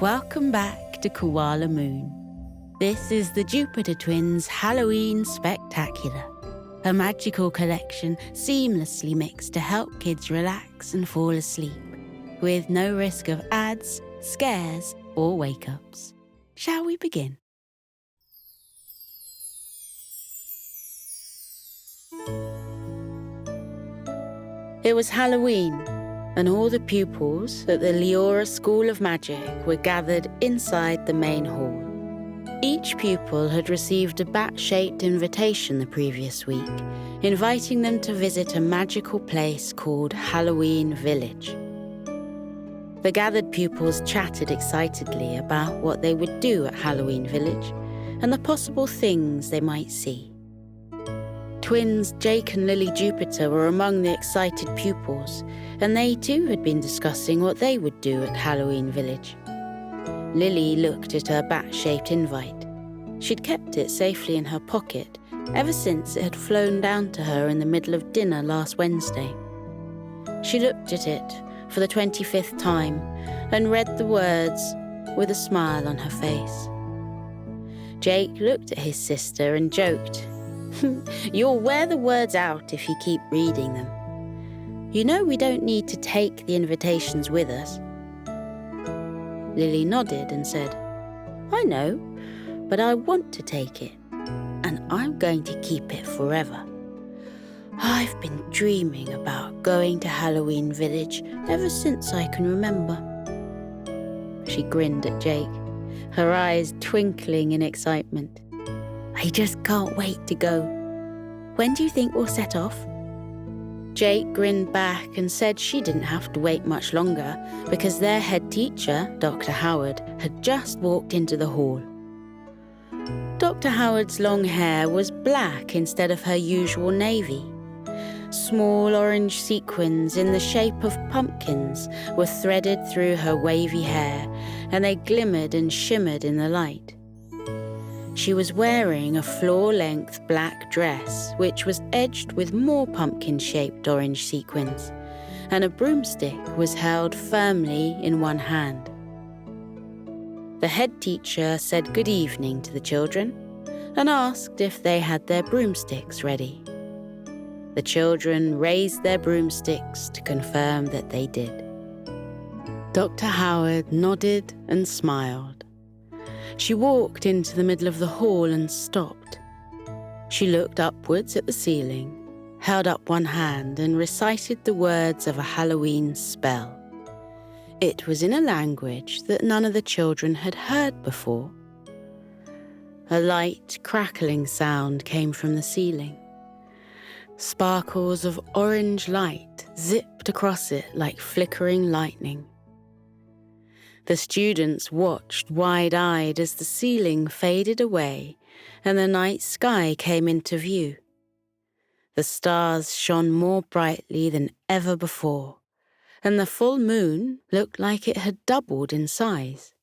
Welcome back to Koala Moon. This is the Jupiter Twins' Halloween Spectacular, a magical collection seamlessly mixed to help kids relax and fall asleep, with no risk of ads, scares, or wake-ups. Shall we begin? It was Halloween, and all the pupils at the Leora School of Magic were gathered inside the main hall. Each pupil had received a bat-shaped invitation the previous week, inviting them to visit a magical place called Halloween Village. The gathered pupils chatted excitedly about what they would do at Halloween Village and the possible things they might see. Twins Jake and Lily Jupiter were among the excited pupils, and they too had been discussing what they would do at Halloween Village. Lily looked at her bat-shaped invite. She'd kept it safely in her pocket ever since it had flown down to her in the middle of dinner last Wednesday. She looked at it for the 25th time and read the words with a smile on her face. Jake looked at his sister and joked, "You'll wear the words out if you keep reading them. You know we don't need to take the invitations with us." Lily nodded and said, "I know, but I want to take it, and I'm going to keep it forever. I've been dreaming about going to Halloween Village ever since I can remember." She grinned at Jake, her eyes twinkling in excitement. "I just can't wait to go. When do you think we'll set off?" Jake grinned back and said she didn't have to wait much longer because their head teacher, Dr. Howard, had just walked into the hall. Dr. Howard's long hair was black instead of her usual navy. Small orange sequins in the shape of pumpkins were threaded through her wavy hair, and they glimmered and shimmered in the light. She was wearing a floor-length black dress, which was edged with more pumpkin-shaped orange sequins, and a broomstick was held firmly in one hand. The head teacher said good evening to the children and asked if they had their broomsticks ready. The children raised their broomsticks to confirm that they did. Dr. Howard nodded and smiled. She walked into the middle of the hall and stopped. She looked upwards at the ceiling, held up one hand and recited the words of a Halloween spell. It was in a language that none of the children had heard before. A light, crackling sound came from the ceiling. Sparkles of orange light zipped across it like flickering lightning. The students watched wide-eyed as the ceiling faded away and the night sky came into view. The stars shone more brightly than ever before, and the full moon looked like it had doubled in size.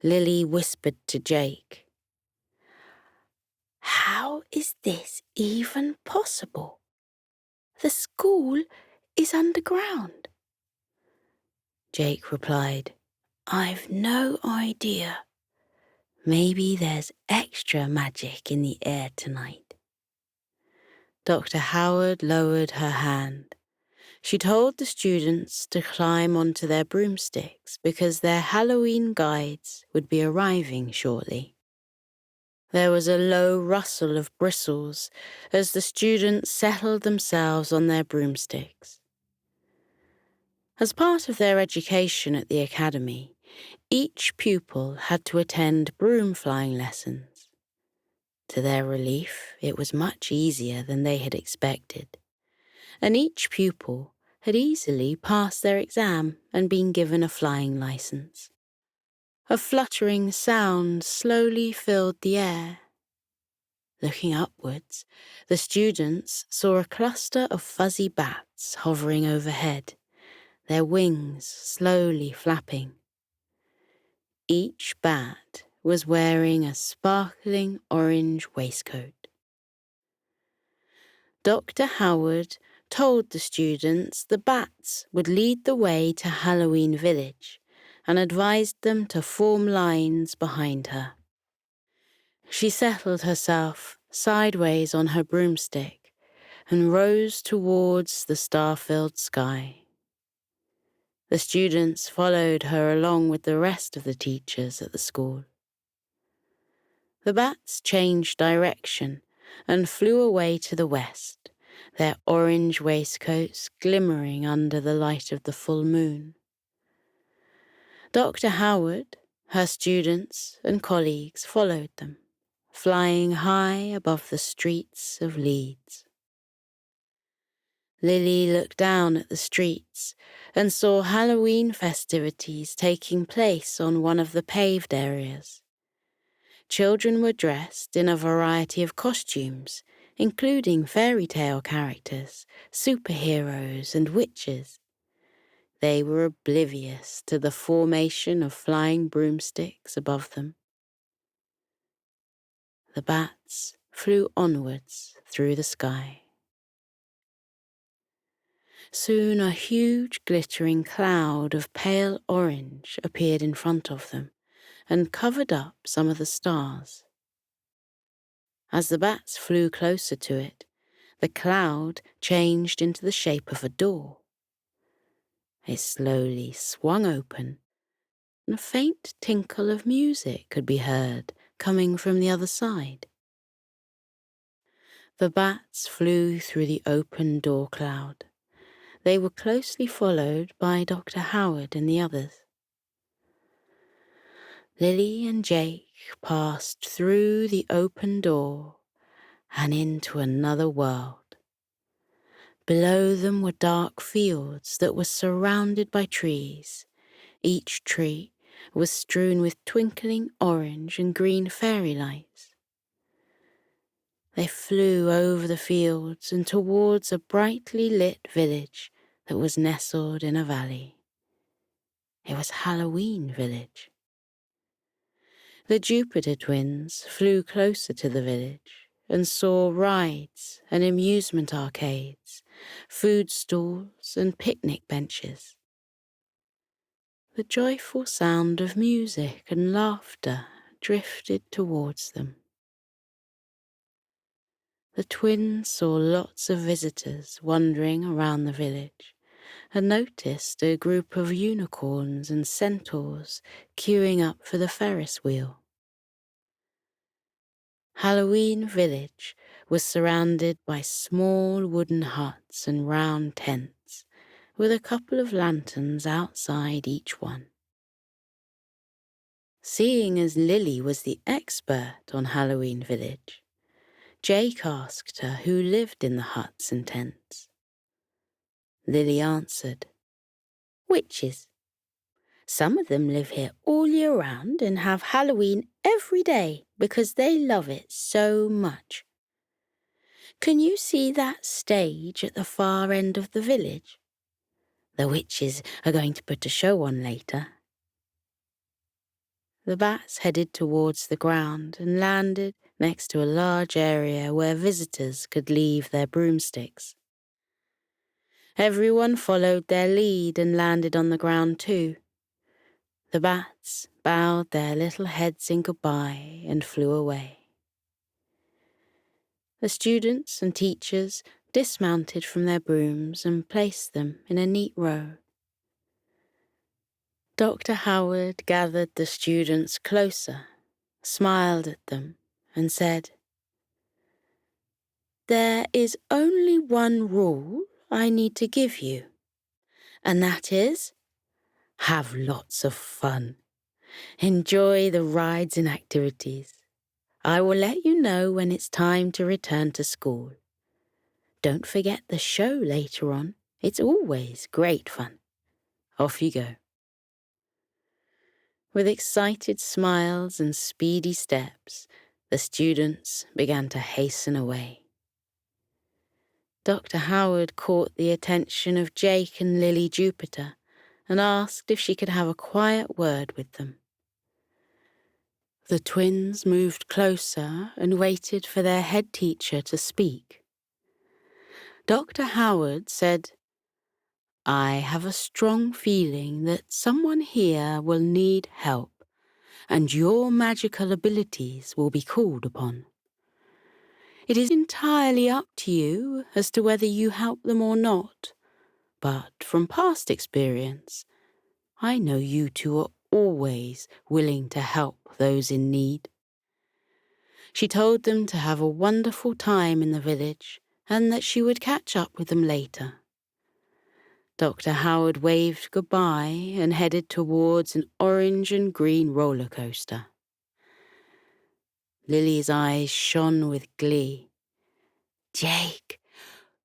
Lily whispered to Jake, "How is this even possible? The school is underground." Jake replied, "I've no idea. Maybe there's extra magic in the air tonight." Dr. Howard lowered her hand. She told the students to climb onto their broomsticks because their Halloween guides would be arriving shortly. There was a low rustle of bristles as the students settled themselves on their broomsticks. As part of their education at the academy, each pupil had to attend broom flying lessons. To their relief, it was much easier than they had expected, and each pupil had easily passed their exam and been given a flying license. A fluttering sound slowly filled the air. Looking upwards, the students saw a cluster of fuzzy bats hovering overhead, their wings slowly flapping. Each bat was wearing a sparkling orange waistcoat. Dr. Howard told the students the bats would lead the way to Halloween Village and advised them to form lines behind her. She settled herself sideways on her broomstick and rose towards the star-filled sky. The students followed her along with the rest of the teachers at the school. The bats changed direction and flew away to the west, their orange waistcoats glimmering under the light of the full moon. Dr. Howard, her students and colleagues followed them, flying high above the streets of Leeds. Lily looked down at the streets and saw Halloween festivities taking place on one of the paved areas. Children were dressed in a variety of costumes, including fairy tale characters, superheroes, and witches. They were oblivious to the formation of flying broomsticks above them. The bats flew onwards through the sky. Soon a huge glittering cloud of pale orange appeared in front of them and covered up some of the stars. As the bats flew closer to it, the cloud changed into the shape of a door. It slowly swung open, and a faint tinkle of music could be heard coming from the other side. The bats flew through the open door cloud. They were closely followed by Dr. Howard and the others. Lily and Jake passed through the open door and into another world. Below them were dark fields that were surrounded by trees. Each tree was strewn with twinkling orange and green fairy lights. They flew over the fields and towards a brightly lit village that was nestled in a valley. It was Halloween Village. The Jupiter twins flew closer to the village and saw rides and amusement arcades, food stalls and picnic benches. The joyful sound of music and laughter drifted towards them. The twins saw lots of visitors wandering around the village and noticed a group of unicorns and centaurs queuing up for the Ferris wheel. Halloween Village was surrounded by small wooden huts and round tents, with a couple of lanterns outside each one. Seeing as Lily was the expert on Halloween Village, Jake asked her who lived in the huts and tents. Lily answered, "Witches. Some of them live here all year round and have Halloween every day because they love it so much. Can you see that stage at the far end of the village? The witches are going to put a show on later." The bats headed towards the ground and landed next to a large area where visitors could leave their broomsticks. Everyone followed their lead and landed on the ground too. The bats bowed their little heads in goodbye and flew away. The students and teachers dismounted from their brooms and placed them in a neat row. Dr. Howard gathered the students closer, smiled at them, and said, "There is only one rule I need to give you, and that is, have lots of fun. Enjoy the rides and activities. I will let you know when it's time to return to school. Don't forget the show later on. It's always great fun. Off you go." With excited smiles and speedy steps, the students began to hasten away. Dr. Howard caught the attention of Jake and Lily Jupiter and asked if she could have a quiet word with them. The twins moved closer and waited for their head teacher to speak. Dr. Howard said, I have a strong feeling that someone here will need help, and your magical abilities will be called upon. It is entirely up to you as to whether you help them or not, but from past experience, I know you two are always willing to help those in need. She told them to have a wonderful time in the village and that she would catch up with them later. Dr. Howard waved goodbye and headed towards an orange and green roller coaster. Lily's eyes shone with glee. Jake,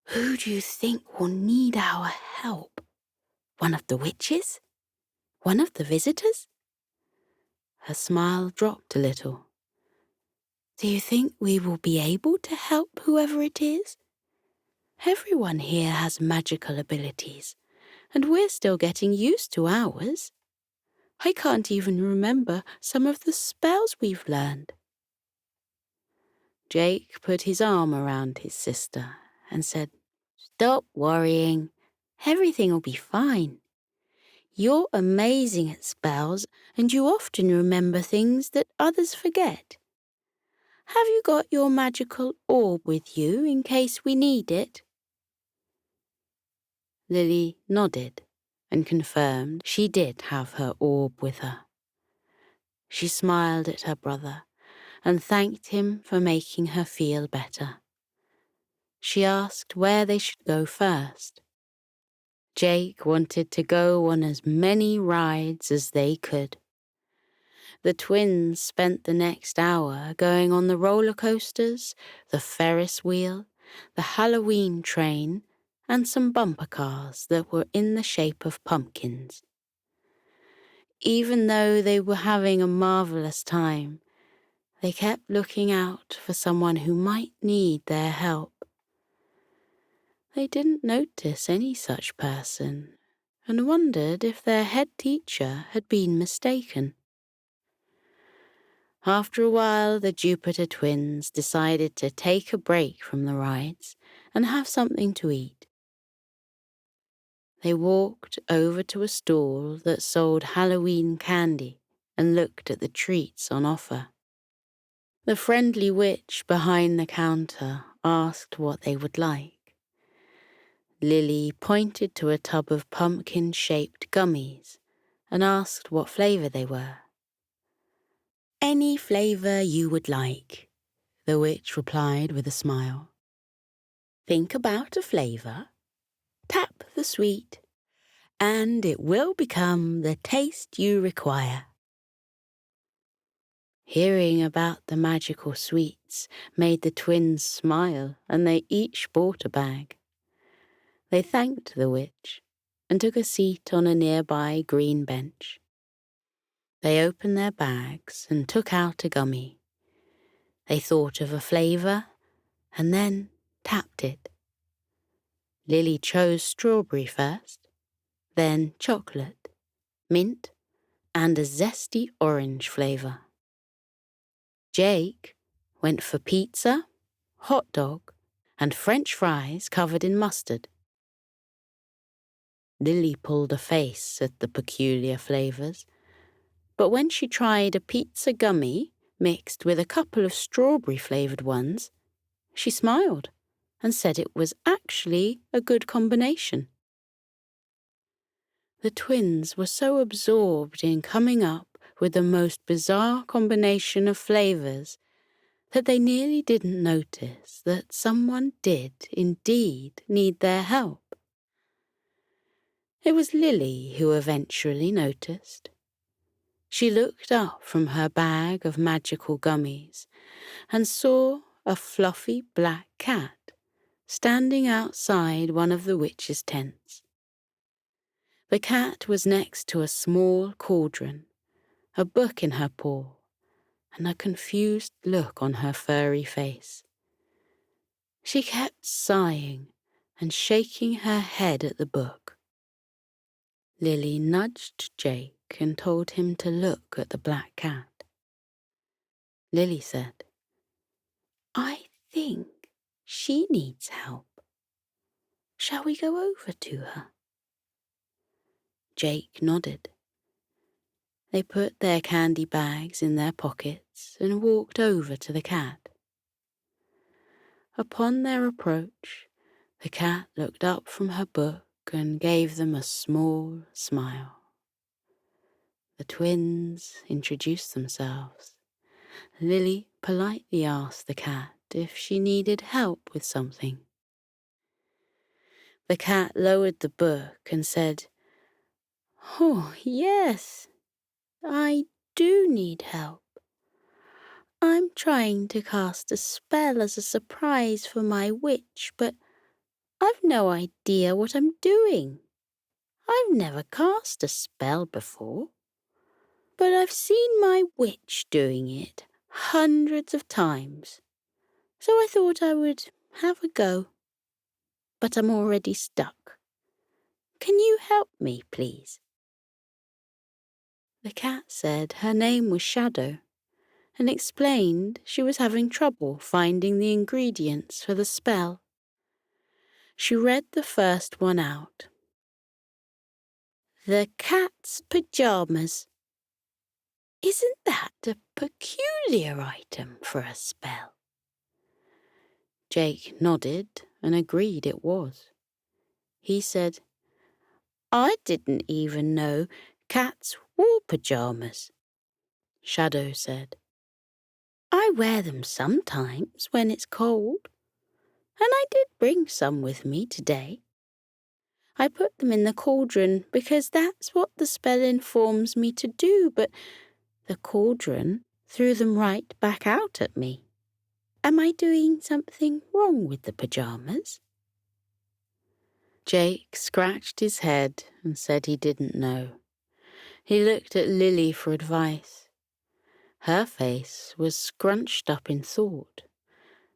who do you think will need our help? One of the witches? One of the visitors? Her smile dropped a little. Do you think we will be able to help whoever it is? Everyone here has magical abilities, and we're still getting used to ours. I can't even remember some of the spells we've learned. Jake put his arm around his sister and said, Stop worrying. Everything will be fine. You're amazing at spells, and you often remember things that others forget. Have you got your magical orb with you in case we need it? Lily nodded and confirmed she did have her orb with her. She smiled at her brother and thanked him for making her feel better. She asked where they should go first. Jake wanted to go on as many rides as they could. The twins spent the next hour going on the roller coasters, the Ferris wheel, the Halloween train, and some bumper cars that were in the shape of pumpkins. Even though they were having a marvelous time, they kept looking out for someone who might need their help. They didn't notice any such person and wondered if their head teacher had been mistaken. After a while, the Jupiter twins decided to take a break from the rides and have something to eat. They walked over to a stall that sold Halloween candy and looked at the treats on offer. The friendly witch behind the counter asked what they would like. Lily pointed to a tub of pumpkin-shaped gummies and asked what flavour they were. Any flavour you would like, the witch replied with a smile. Think about a flavour, tap the sweet, and it will become the taste you require. Hearing about the magical sweets made the twins smile, and they each bought a bag. They thanked the witch and took a seat on a nearby green bench. They opened their bags and took out a gummy. They thought of a flavour and then tapped it. Lily chose strawberry first, then chocolate, mint, and a zesty orange flavour. Jake went for pizza, hot dog, and French fries covered in mustard. Lily pulled a face at the peculiar flavours, but when she tried a pizza gummy mixed with a couple of strawberry-flavoured ones, she smiled and said it was actually a good combination. The twins were so absorbed in coming up with the most bizarre combination of flavours that they nearly didn't notice that someone did indeed need their help. It was Lily who eventually noticed. She looked up from her bag of magical gummies and saw a fluffy black cat standing outside one of the witch's tents. The cat was next to a small cauldron, a book in her paw, and a confused look on her furry face. She kept sighing and shaking her head at the book. Lily nudged Jake and told him to look at the black cat. Lily said, I think she needs help. Shall we go over to her? Jake nodded. They put their candy bags in their pockets and walked over to the cat. Upon their approach, the cat looked up from her book and gave them a small smile. The twins introduced themselves. Lily politely asked the cat if she needed help with something. The cat lowered the book and said, "Oh, yes, I do need help. I'm trying to cast a spell as a surprise for my witch, but I've no idea what I'm doing. I've never cast a spell before, but I've seen my witch doing it hundreds of times, so I thought I would have a go. But I'm already stuck. Can you help me, please?" The cat said her name was Shadow and explained she was having trouble finding the ingredients for the spell. She read the first one out. The cat's pajamas. Isn't that a peculiar item for a spell? Jake nodded and agreed it was. He said, "I didn't even know cats wore pajamas." Shadow said, "I wear them sometimes when it's cold, and I did bring some with me today. I put them in the cauldron because that's what the spell informs me to do, but the cauldron threw them right back out at me. Am I doing something wrong with the pajamas?" Jake scratched his head and said he didn't know. He looked at Lily for advice. Her face was scrunched up in thought,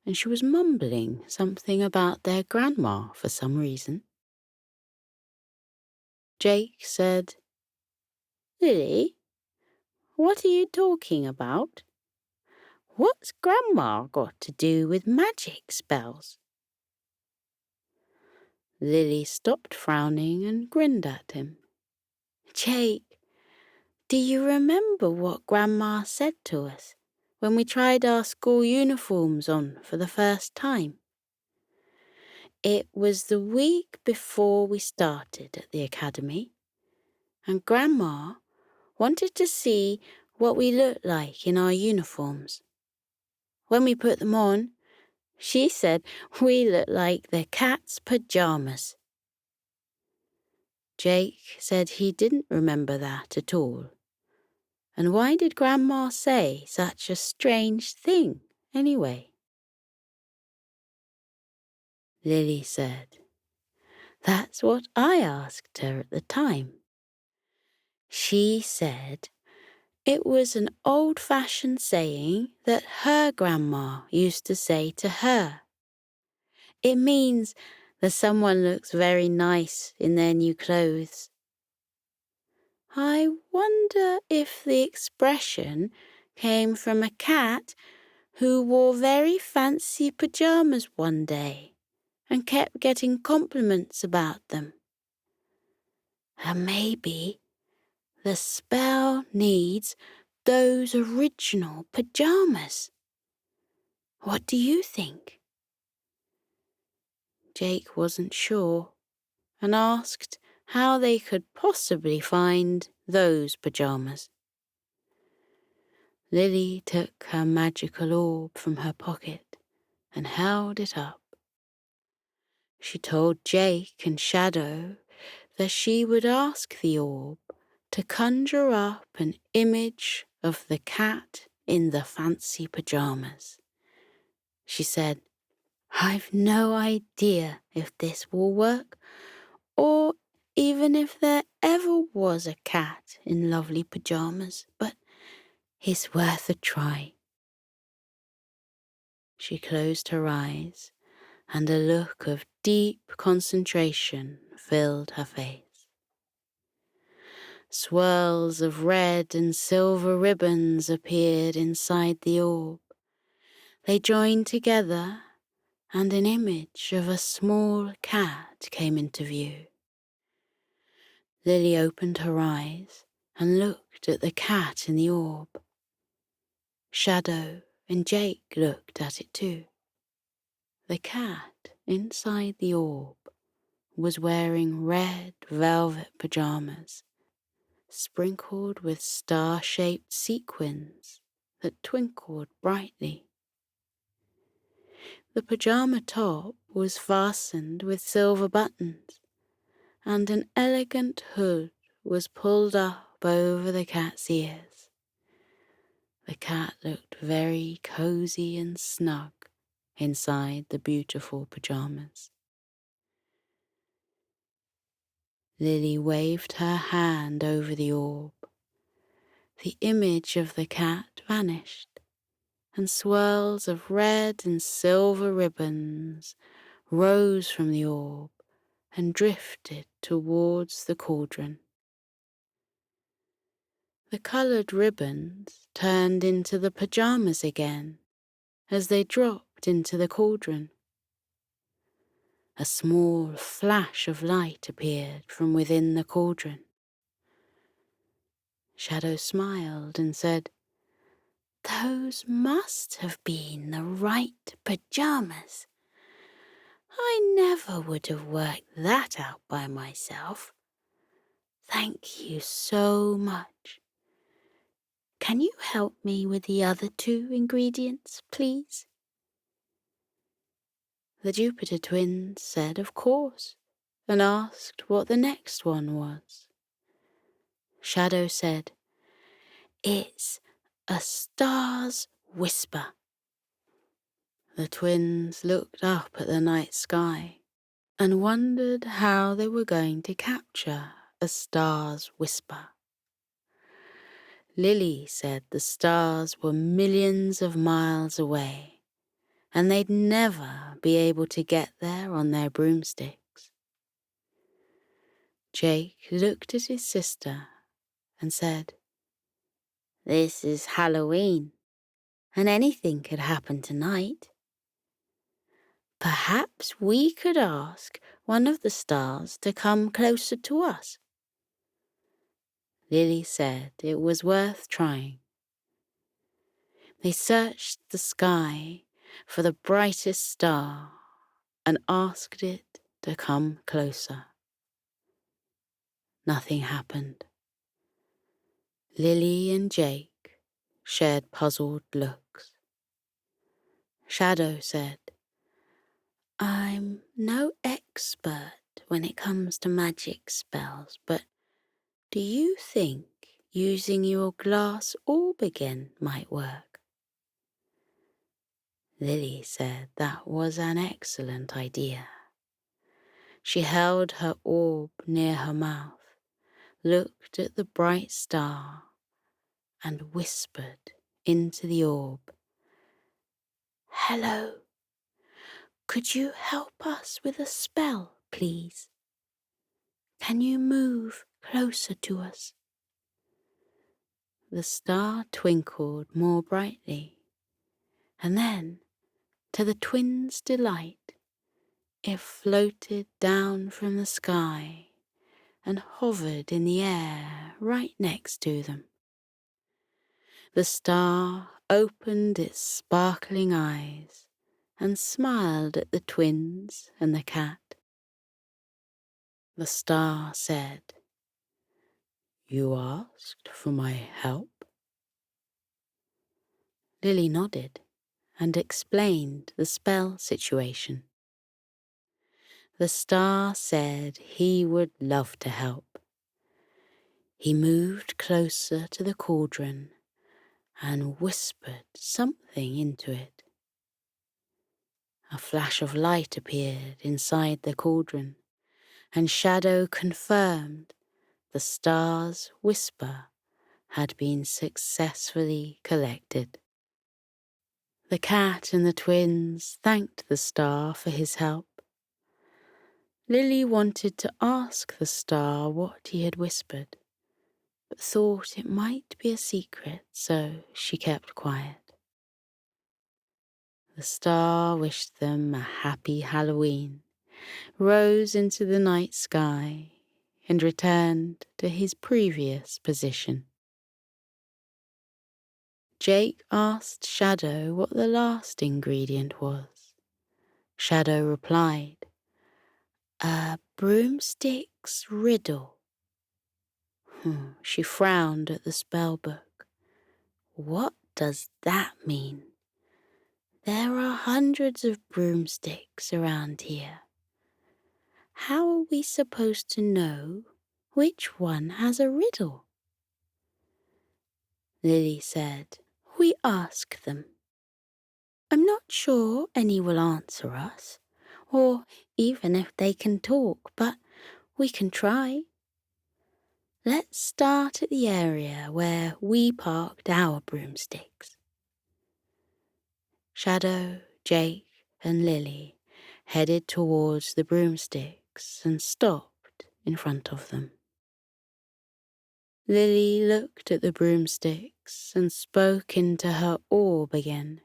and she was mumbling something about their grandma for some reason. Jake said, "Lily, what are you talking about? What's Grandma got to do with magic spells?" Lily stopped frowning and grinned at him. "Jake, do you remember what Grandma said to us when we tried our school uniforms on for the first time? It was the week before we started at the academy, and Grandma wanted to see what we looked like in our uniforms. When we put them on, she said we looked like the cat's pajamas." Jake said he didn't remember that at all. And why did Grandma say such a strange thing, anyway? Lily said, "That's what I asked her at the time. She said it was an old-fashioned saying that her grandma used to say to her. It means that someone looks very nice in their new clothes. I wonder if the expression came from a cat who wore very fancy pajamas one day and kept getting compliments about them. And maybe the spell needs those original pajamas. What do you think?" Jake wasn't sure and asked how they could possibly find those pajamas. Lily took her magical orb from her pocket and held it up. She told Jake and Shadow that she would ask the orb to conjure up an image of the cat in the fancy pajamas. She said, "I've no idea if this will work, or even if there ever was a cat in lovely pajamas, but it's worth a try." She closed her eyes, and a look of deep concentration filled her face. Swirls of red and silver ribbons appeared inside the orb. They joined together, and an image of a small cat came into view. Lily opened her eyes and looked at the cat in the orb. Shadow and Jake looked at it too. The cat inside the orb was wearing red velvet pajamas, sprinkled with star-shaped sequins that twinkled brightly. The pajama top was fastened with silver buttons, and an elegant hood was pulled up over the cat's ears. The cat looked very cozy and snug inside the beautiful pajamas. Lily waved her hand over the orb. The image of the cat vanished, and swirls of red and silver ribbons rose from the orb and drifted towards the cauldron. The coloured ribbons turned into the pajamas again as they dropped into the cauldron. A small flash of light appeared from within the cauldron. Shadow smiled and said, "Those must have been the right pajamas. I never would have worked that out by myself. Thank you so much. Can you help me with the other 2 ingredients, please?" The Jupiter twins said of course, and asked what the next one was. Shadow said, "It's a star's whisper." The twins looked up at the night sky and wondered how they were going to capture a star's whisper. Lily said the stars were millions of miles away, and they'd never be able to get there on their broomsticks. Jake looked at his sister and said, "This is Halloween, and anything could happen tonight. Perhaps we could ask one of the stars to come closer to us." Lily said it was worth trying. They searched the sky for the brightest star and asked it to come closer. Nothing happened. Lily and Jake shared puzzled looks. Shadow said, "I'm no expert when it comes to magic spells, but do you think using your glass orb again might work?" Lily said that was an excellent idea. She held her orb near her mouth, looked at the bright star, and whispered into the orb, "Hello, could you help us with a spell, please? Can you move closer to us?" The star twinkled more brightly, and then, to the twins' delight, it floated down from the sky and hovered in the air right next to them. The star opened its sparkling eyes and smiled at the twins and the cat. The star said, "You asked for my help?" Lily nodded and explained the spell situation. The star said he would love to help. He moved closer to the cauldron and whispered something into it. A flash of light appeared inside the cauldron, and Shadow confirmed the star's whisper had been successfully collected. The cat and the twins thanked the star for his help. Lily wanted to ask the star what he had whispered, but thought it might be a secret, so she kept quiet. The star wished them a happy Halloween, rose into the night sky, and returned to his previous position. Jake asked Shadow what the last ingredient was. Shadow replied, "A broomstick's riddle." She frowned at the spell book. What does that mean? There are hundreds of broomsticks around here. How are we supposed to know which one has a riddle? Lily said, "We ask them. I'm not sure any will answer us, or even if they can talk, but we can try. Let's start at the area where we parked our broomsticks." Shadow, Jake, and Lily headed towards the broomsticks and stopped in front of them. Lily looked at the broomsticks and spoke into her orb again.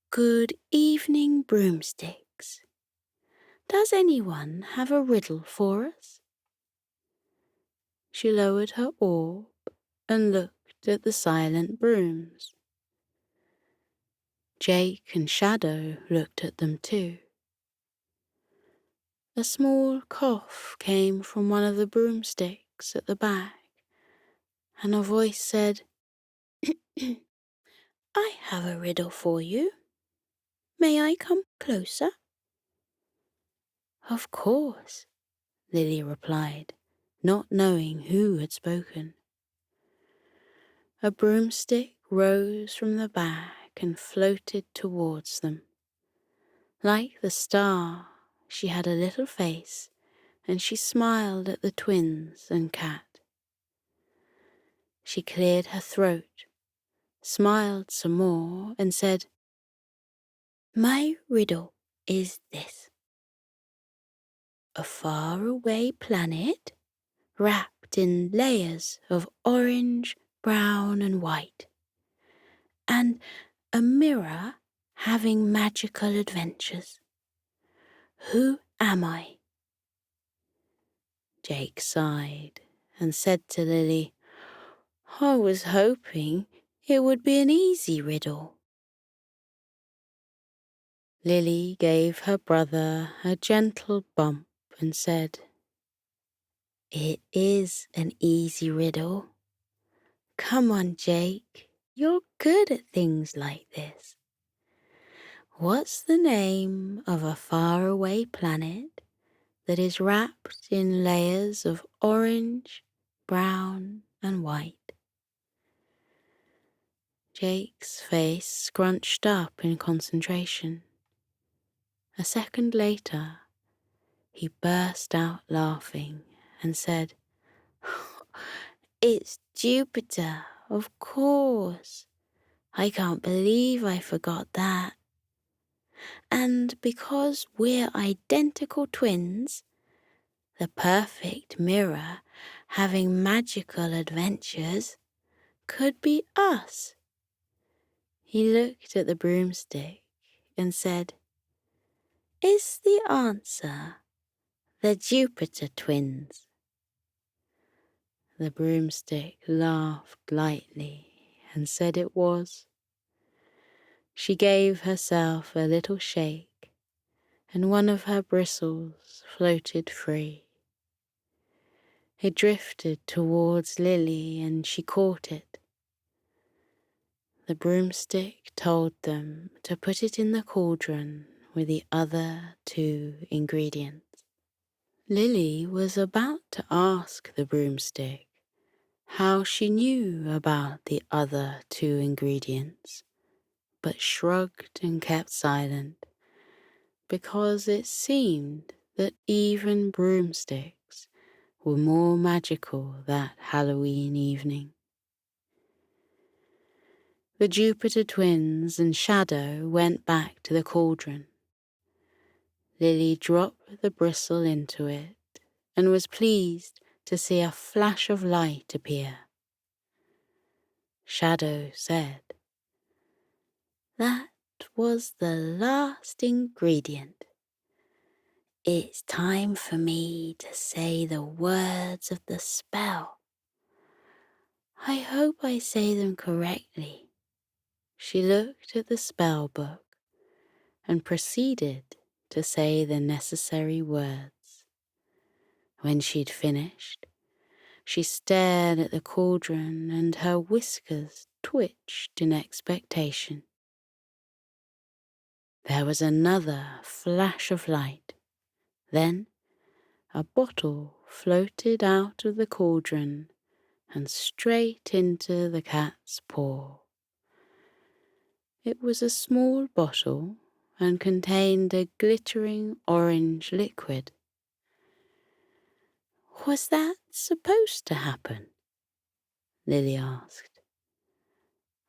"Good evening, broomsticks. Does anyone have a riddle for us?" She lowered her orb and looked at the silent brooms. Jake and Shadow looked at them too. A small cough came from one of the broomsticks at the back, and a voice said, "I have a riddle for you. May I come closer?" "Of course," Lily replied, not knowing who had spoken. A broomstick rose from the back and floated towards them. Like the star, she had a little face, and she smiled at the twins and cat. She cleared her throat, smiled some more, and said, "My riddle is this. A faraway planet wrapped in layers of orange, brown, and white, and a mirror having magical adventures. Who am I?" Jake sighed and said to Lily, "I was hoping it would be an easy riddle." Lily gave her brother a gentle bump and said, "It is an easy riddle. Come on, Jake, you're good at things like this. What's the name of a faraway planet that is wrapped in layers of orange, brown, and white?" Jake's face scrunched up in concentration. A second later, he burst out laughing and said, "It's Jupiter, of course. I can't believe I forgot that. And because we're identical twins, the perfect mirror having magical adventures could be us." He looked at the broomstick and said, "Is the answer the Jupiter twins?" The broomstick laughed lightly and said it was. She gave herself a little shake, and one of her bristles floated free. It drifted towards Lily, and she caught it. The broomstick told them to put it in the cauldron with the other two ingredients. Lily was about to ask the broomstick how she knew about the other two ingredients, but shrugged and kept silent, because it seemed that even broomsticks were more magical that Halloween evening. The Jupiter twins and Shadow went back to the cauldron. Lily dropped the bristle into it and was pleased to see a flash of light appear. Shadow said, "That was the last ingredient. It's time for me to say the words of the spell. I hope I say them correctly." She looked at the spell book and proceeded to say the necessary words. When she'd finished, she stared at the cauldron and her whiskers twitched in expectation. There was another flash of light. Then a bottle floated out of the cauldron and straight into the cat's paw. It was a small bottle and contained a glittering orange liquid. "Was that supposed to happen?" Lily asked.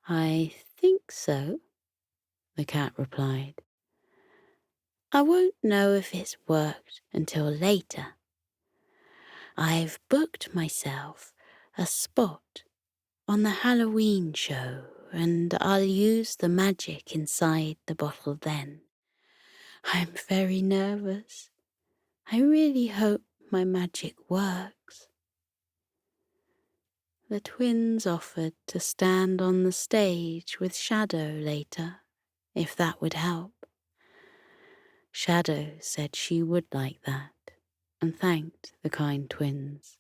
"I think so," the cat replied. "I won't know if it's worked until later. I've booked myself a spot on the Halloween show, and I'll use the magic inside the bottle then. I'm very nervous. I really hope my magic works." The twins offered to stand on the stage with Shadow later, if that would help. Shadow said she would like that, and thanked the kind twins.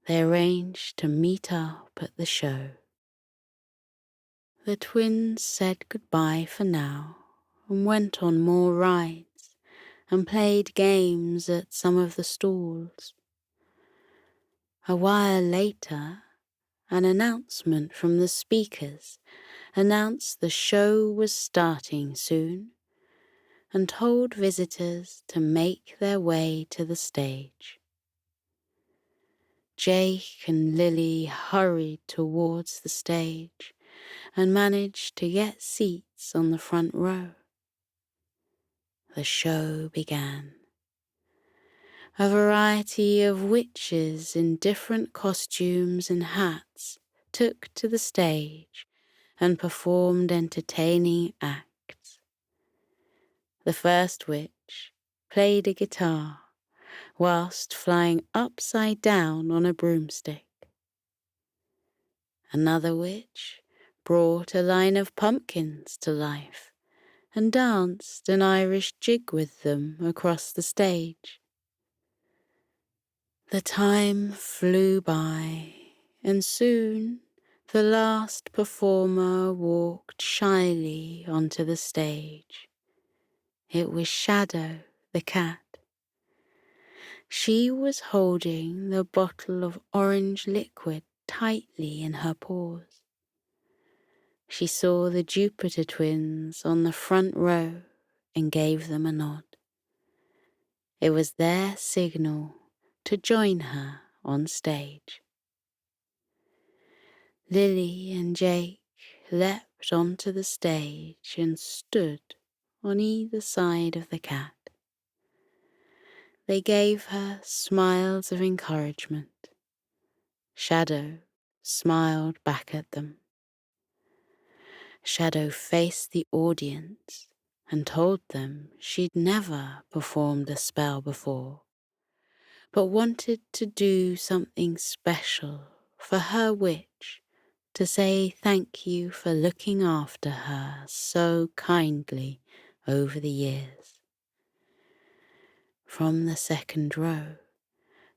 They arranged to meet up at the show. The twins said goodbye for now and went on more rides and played games at some of the stalls. A while later, an announcement from the speakers announced the show was starting soon and told visitors to make their way to the stage. Jake and Lily hurried towards the stage and managed to get seats on the front row. The show began. A variety of witches in different costumes and hats took to the stage and performed entertaining acts. The first witch played a guitar whilst flying upside down on a broomstick. Another witch brought a line of pumpkins to life and danced an Irish jig with them across the stage. The time flew by, and soon the last performer walked shyly onto the stage. It was Shadow, the cat. She was holding the bottle of orange liquid tightly in her paws. She saw the Jupiter twins on the front row and gave them a nod. It was their signal to join her on stage. Lily and Jake leapt onto the stage and stood on either side of the cat. They gave her smiles of encouragement. Shadow smiled back at them. Shadow faced the audience and told them she'd never performed a spell before, but wanted to do something special for her witch to say thank you for looking after her so kindly over the years. From the second row,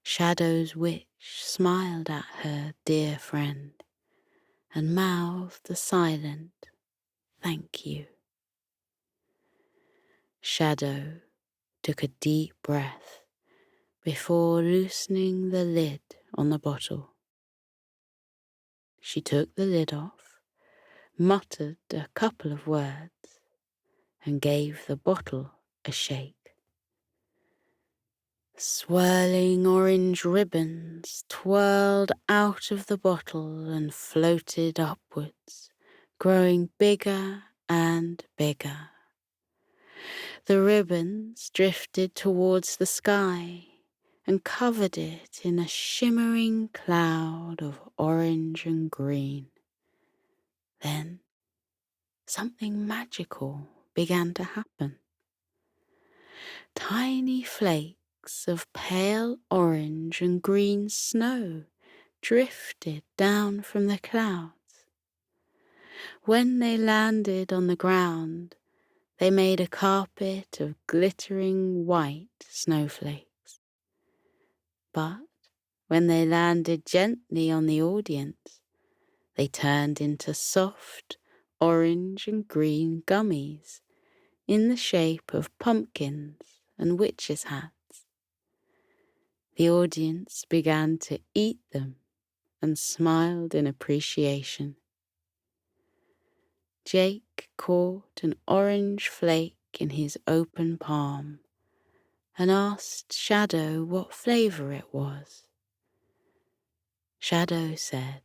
Shadow's witch smiled at her dear friend and mouthed a silent thank you. Shadow took a deep breath before loosening the lid on the bottle. She took the lid off, muttered a couple of words, and gave the bottle a shake. Swirling orange ribbons twirled out of the bottle and floated upwards, growing bigger and bigger. The ribbons drifted towards the sky and covered it in a shimmering cloud of orange and green. Then something magical began to happen. Tiny flakes of pale orange and green snow drifted down from the clouds. When they landed on the ground, they made a carpet of glittering white snowflakes. But when they landed gently on the audience, they turned into soft orange and green gummies in the shape of pumpkins and witches' hats. The audience began to eat them and smiled in appreciation. Jake caught an orange flake in his open palm and asked Shadow what flavor it was. Shadow said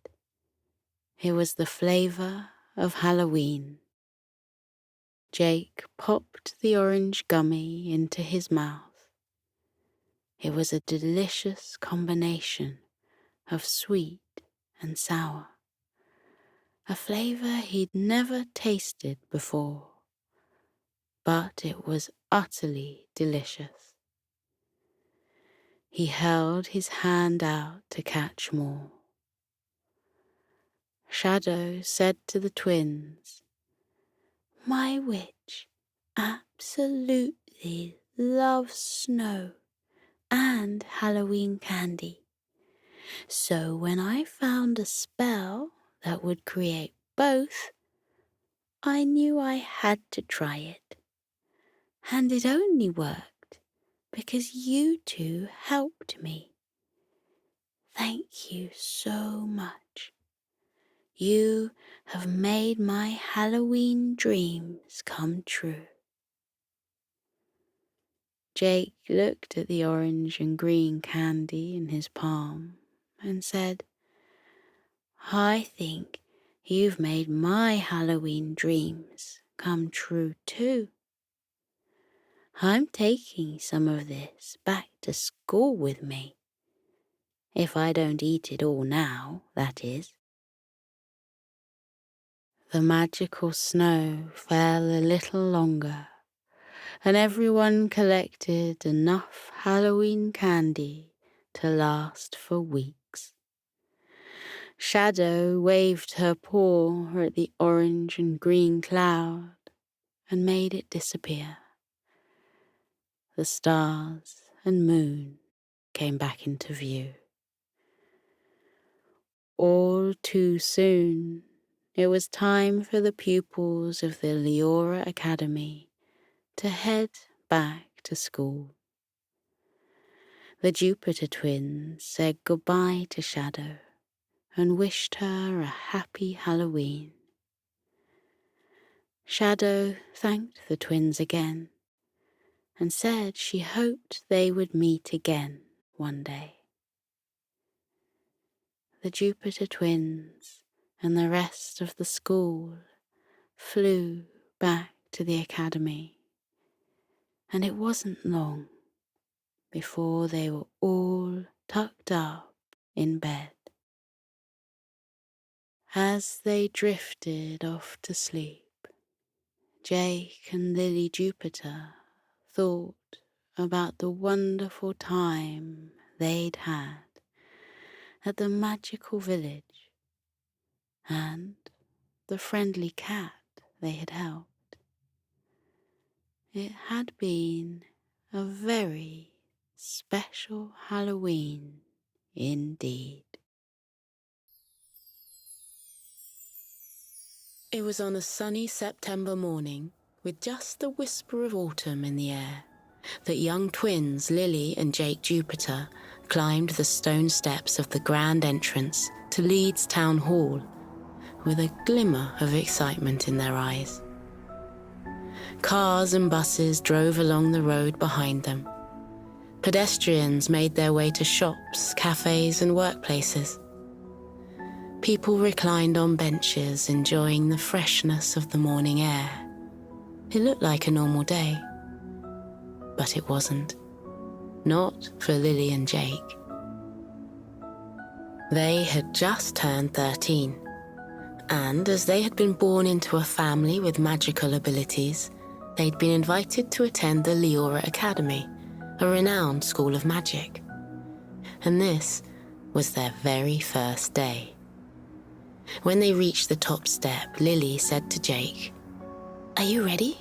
it was the flavor of Halloween. Jake popped the orange gummy into his mouth. It was a delicious combination of sweet and sour, a flavor he'd never tasted before, but it was utterly delicious. He held his hand out to catch more. Shadow said to the twins, "My witch absolutely loves snow and Halloween candy. So when I found a spell that would create both, I knew I had to try it. And it only worked because you two helped me. Thank you so much. You have made my Halloween dreams come true." Jake looked at the orange and green candy in his palm and said, "I think you've made my Halloween dreams come true too. I'm taking some of this back to school with me. If I don't eat it all now, that is." The magical snow fell a little longer, and everyone collected enough Halloween candy to last for weeks. Shadow waved her paw at the orange and green cloud and made it disappear. The stars and moon came back into view. All too soon, it was time for the pupils of the Leora Academy to head back to school. The Jupiter twins said goodbye to Shadow and wished her a happy Halloween. Shadow thanked the twins again and said she hoped they would meet again one day. The Jupiter twins and the rest of the school flew back to the academy, and it wasn't long before they were all tucked up in bed. As they drifted off to sleep, Jake and Lily Jupiter thought about the wonderful time they'd had at the magical village and the friendly cat they had helped. It had been a very special Halloween indeed. It was on a sunny September morning, with just a whisper of autumn in the air, that young twins Lily and Jake Jupiter climbed the stone steps of the grand entrance to Leeds Town Hall with a glimmer of excitement in their eyes. Cars and buses drove along the road behind them. Pedestrians made their way to shops, cafes, and workplaces. People reclined on benches, enjoying the freshness of the morning air. It looked like a normal day, but it wasn't. Not for Lily and Jake. They had just turned 13, and as they had been born into a family with magical abilities, they'd been invited to attend the Leora Academy, a renowned school of magic. And this was their very first day. When they reached the top step, Lily said to Jake, "Are you ready?"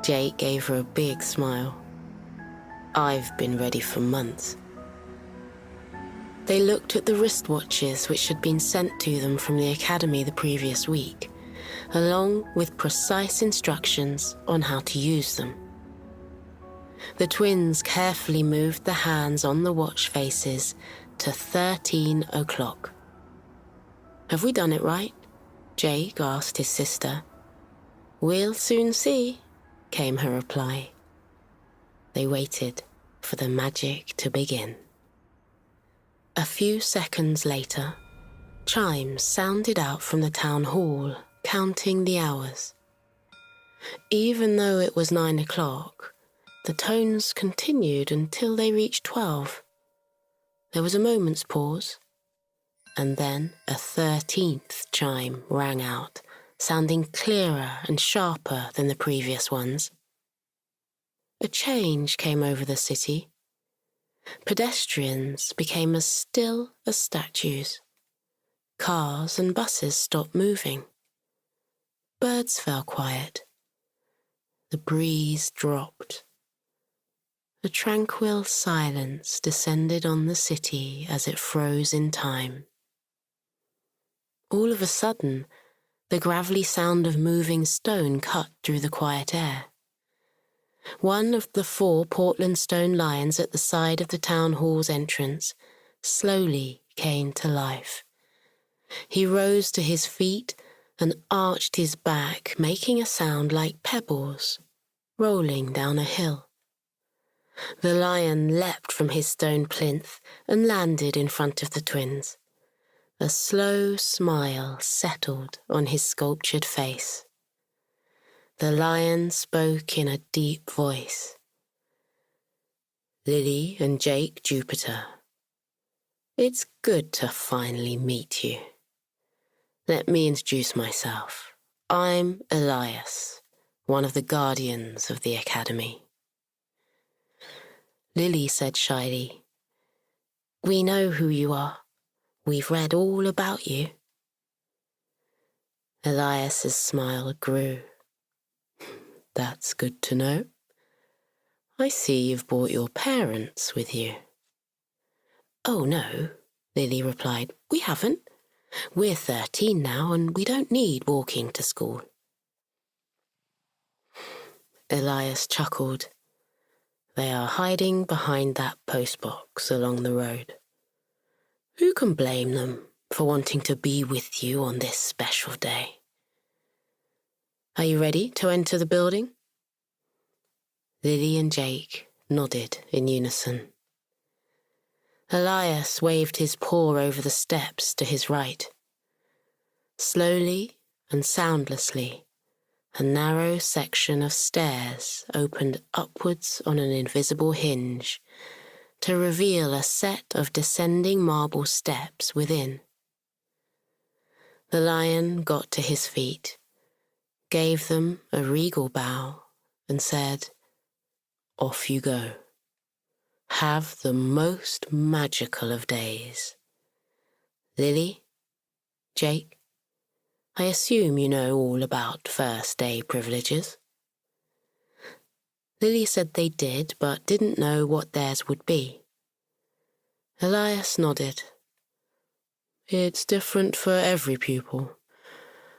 Jake gave her a big smile. "I've been ready for months." They looked at the wristwatches which had been sent to them from the academy the previous week, along with precise instructions on how to use them. The twins carefully moved the hands on the watch faces to 13 o'clock. "Have we done it right?" Jake asked his sister. "We'll soon see," came her reply. They waited for the magic to begin. A few seconds later, chimes sounded out from the town hall, counting the hours. Even though it was 9 o'clock, the tones continued until they reached 12. There was a moment's pause, and then a 13th chime rang out, sounding clearer and sharper than the previous ones. A change came over the city. Pedestrians became as still as statues. Cars and buses stopped moving. Birds fell quiet. The breeze dropped. A tranquil silence descended on the city as it froze in time. All of a sudden, the gravelly sound of moving stone cut through the quiet air. One of the 4 Portland stone lions at the side of the town hall's entrance slowly came to life. He rose to his feet and arched his back, making a sound like pebbles rolling down a hill. The lion leapt from his stone plinth and landed in front of the twins. A slow smile settled on his sculptured face. The lion spoke in a deep voice. "Lily and Jake Jupiter, it's good to finally meet you. Let me introduce myself. I'm Elias, one of the guardians of the academy." Lily said shyly, "We know who you are. We've read all about you." Elias's smile grew. "That's good to know. I see you've brought your parents with you." "Oh no," Lily replied. "We haven't. We're 13 now and we don't need walking to school." Elias chuckled. "They are hiding behind that postbox along the road. Who can blame them for wanting to be with you on this special day? Are you ready to enter the building?" Lily and Jake nodded in unison. Elias waved his paw over the steps to his right. Slowly and soundlessly, a narrow section of stairs opened upwards on an invisible hinge to reveal a set of descending marble steps within. The lion got to his feet, gave them a regal bow, and said, "Off you go. Have the most magical of days. Lily, Jake, I assume you know all about first day privileges." Lily said they did, but didn't know what theirs would be. Elias nodded. "It's different for every pupil.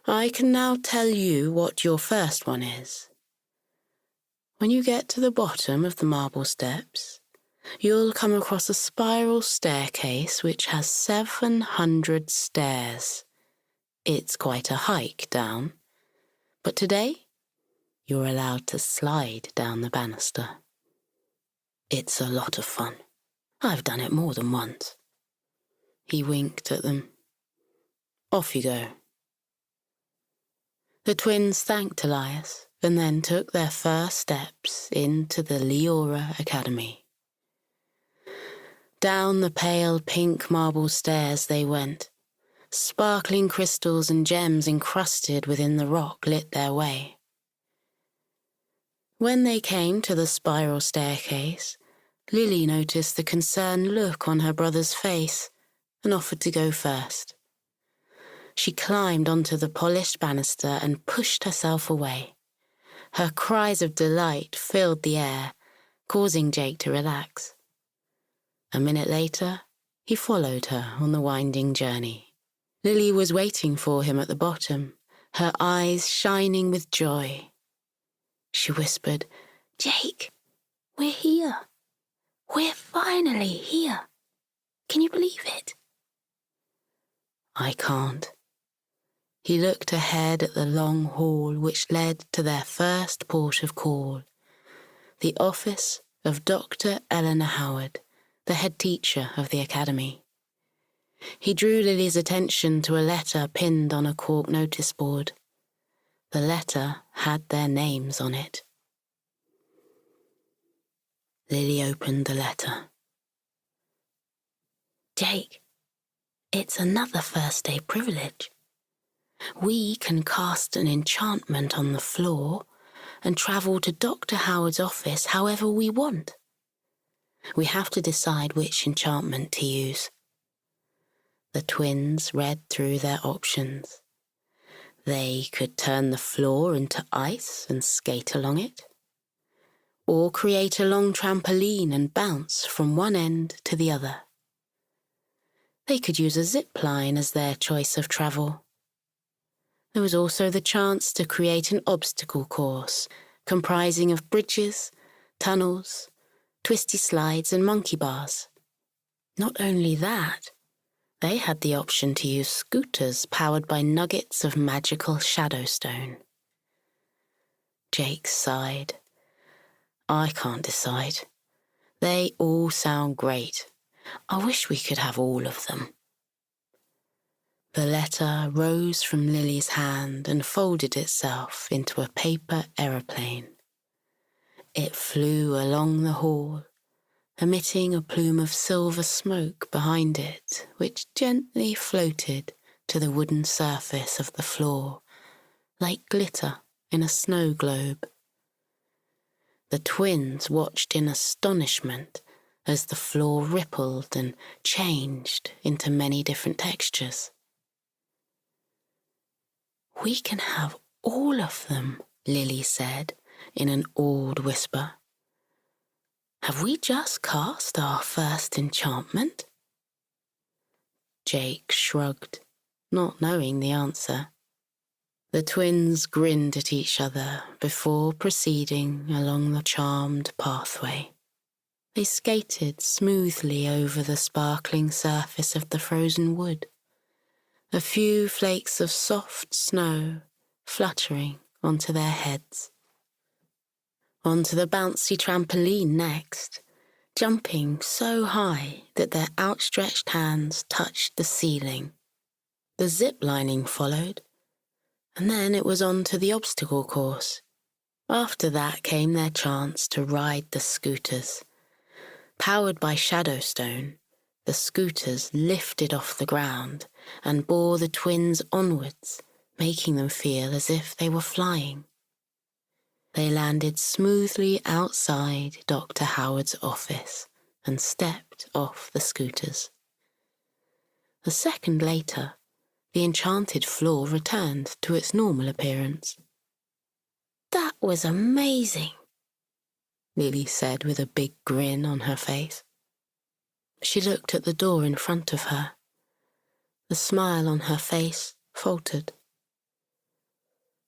I can now tell you what your first one is. When you get to the bottom of the marble steps, you'll come across a spiral staircase which has 700 stairs. It's quite a hike down, but today you're allowed to slide down the banister. It's a lot of fun. I've done it more than once." He winked at them. "Off you go." The twins thanked Elias and then took their first steps into the Leora Academy. Down the pale pink marble stairs they went. Sparkling crystals and gems encrusted within the rock lit their way. When they came to the spiral staircase, Lily noticed the concerned look on her brother's face and offered to go first. She climbed onto the polished banister and pushed herself away. Her cries of delight filled the air, causing Jake to relax. A minute later, he followed her on the winding journey. Lily was waiting for him at the bottom, her eyes shining with joy. She whispered, "Jake, we're here. We're finally here. Can you believe it?" "I can't." He looked ahead at the long hall which led to their first port of call, the office of Dr. Eleanor Howard, the head teacher of the academy. He drew Lily's attention to a letter pinned on a cork notice board. The letter had their names on it. Lily opened the letter. "Jake, it's another first day privilege. We can cast an enchantment on the floor and travel to Dr. Howard's office however we want. We have to decide which enchantment to use." The twins read through their options. They could turn the floor into ice and skate along it, or create a long trampoline and bounce from one end to the other. They could use a zip line as their choice of travel. There was also the chance to create an obstacle course comprising of bridges, tunnels, twisty slides and monkey bars. Not only that, they had the option to use scooters powered by nuggets of magical shadowstone. Jake sighed. "I can't decide. They all sound great. I wish we could have all of them." The letter rose from Lily's hand and folded itself into a paper aeroplane. It flew along the hall, emitting a plume of silver smoke behind it, which gently floated to the wooden surface of the floor, like glitter in a snow globe. The twins watched in astonishment as the floor rippled and changed into many different textures. "We can have all of them," Lily said in an awed whisper. "Have we just cast our first enchantment?" Jake shrugged, not knowing the answer. The twins grinned at each other before proceeding along the charmed pathway. They skated smoothly over the sparkling surface of the frozen wood, a few flakes of soft snow fluttering onto their heads. Onto the bouncy trampoline next, jumping so high that their outstretched hands touched the ceiling. The zip lining followed, and then it was on to the obstacle course. After that came their chance to ride the scooters. Powered by shadowstone, the scooters lifted off the ground and bore the twins onwards, making them feel as if they were flying. They landed smoothly outside Dr. Howard's office and stepped off the scooters. A second later, the enchanted floor returned to its normal appearance. "That was amazing," Lily said with a big grin on her face. She looked at the door in front of her. The smile on her face faltered.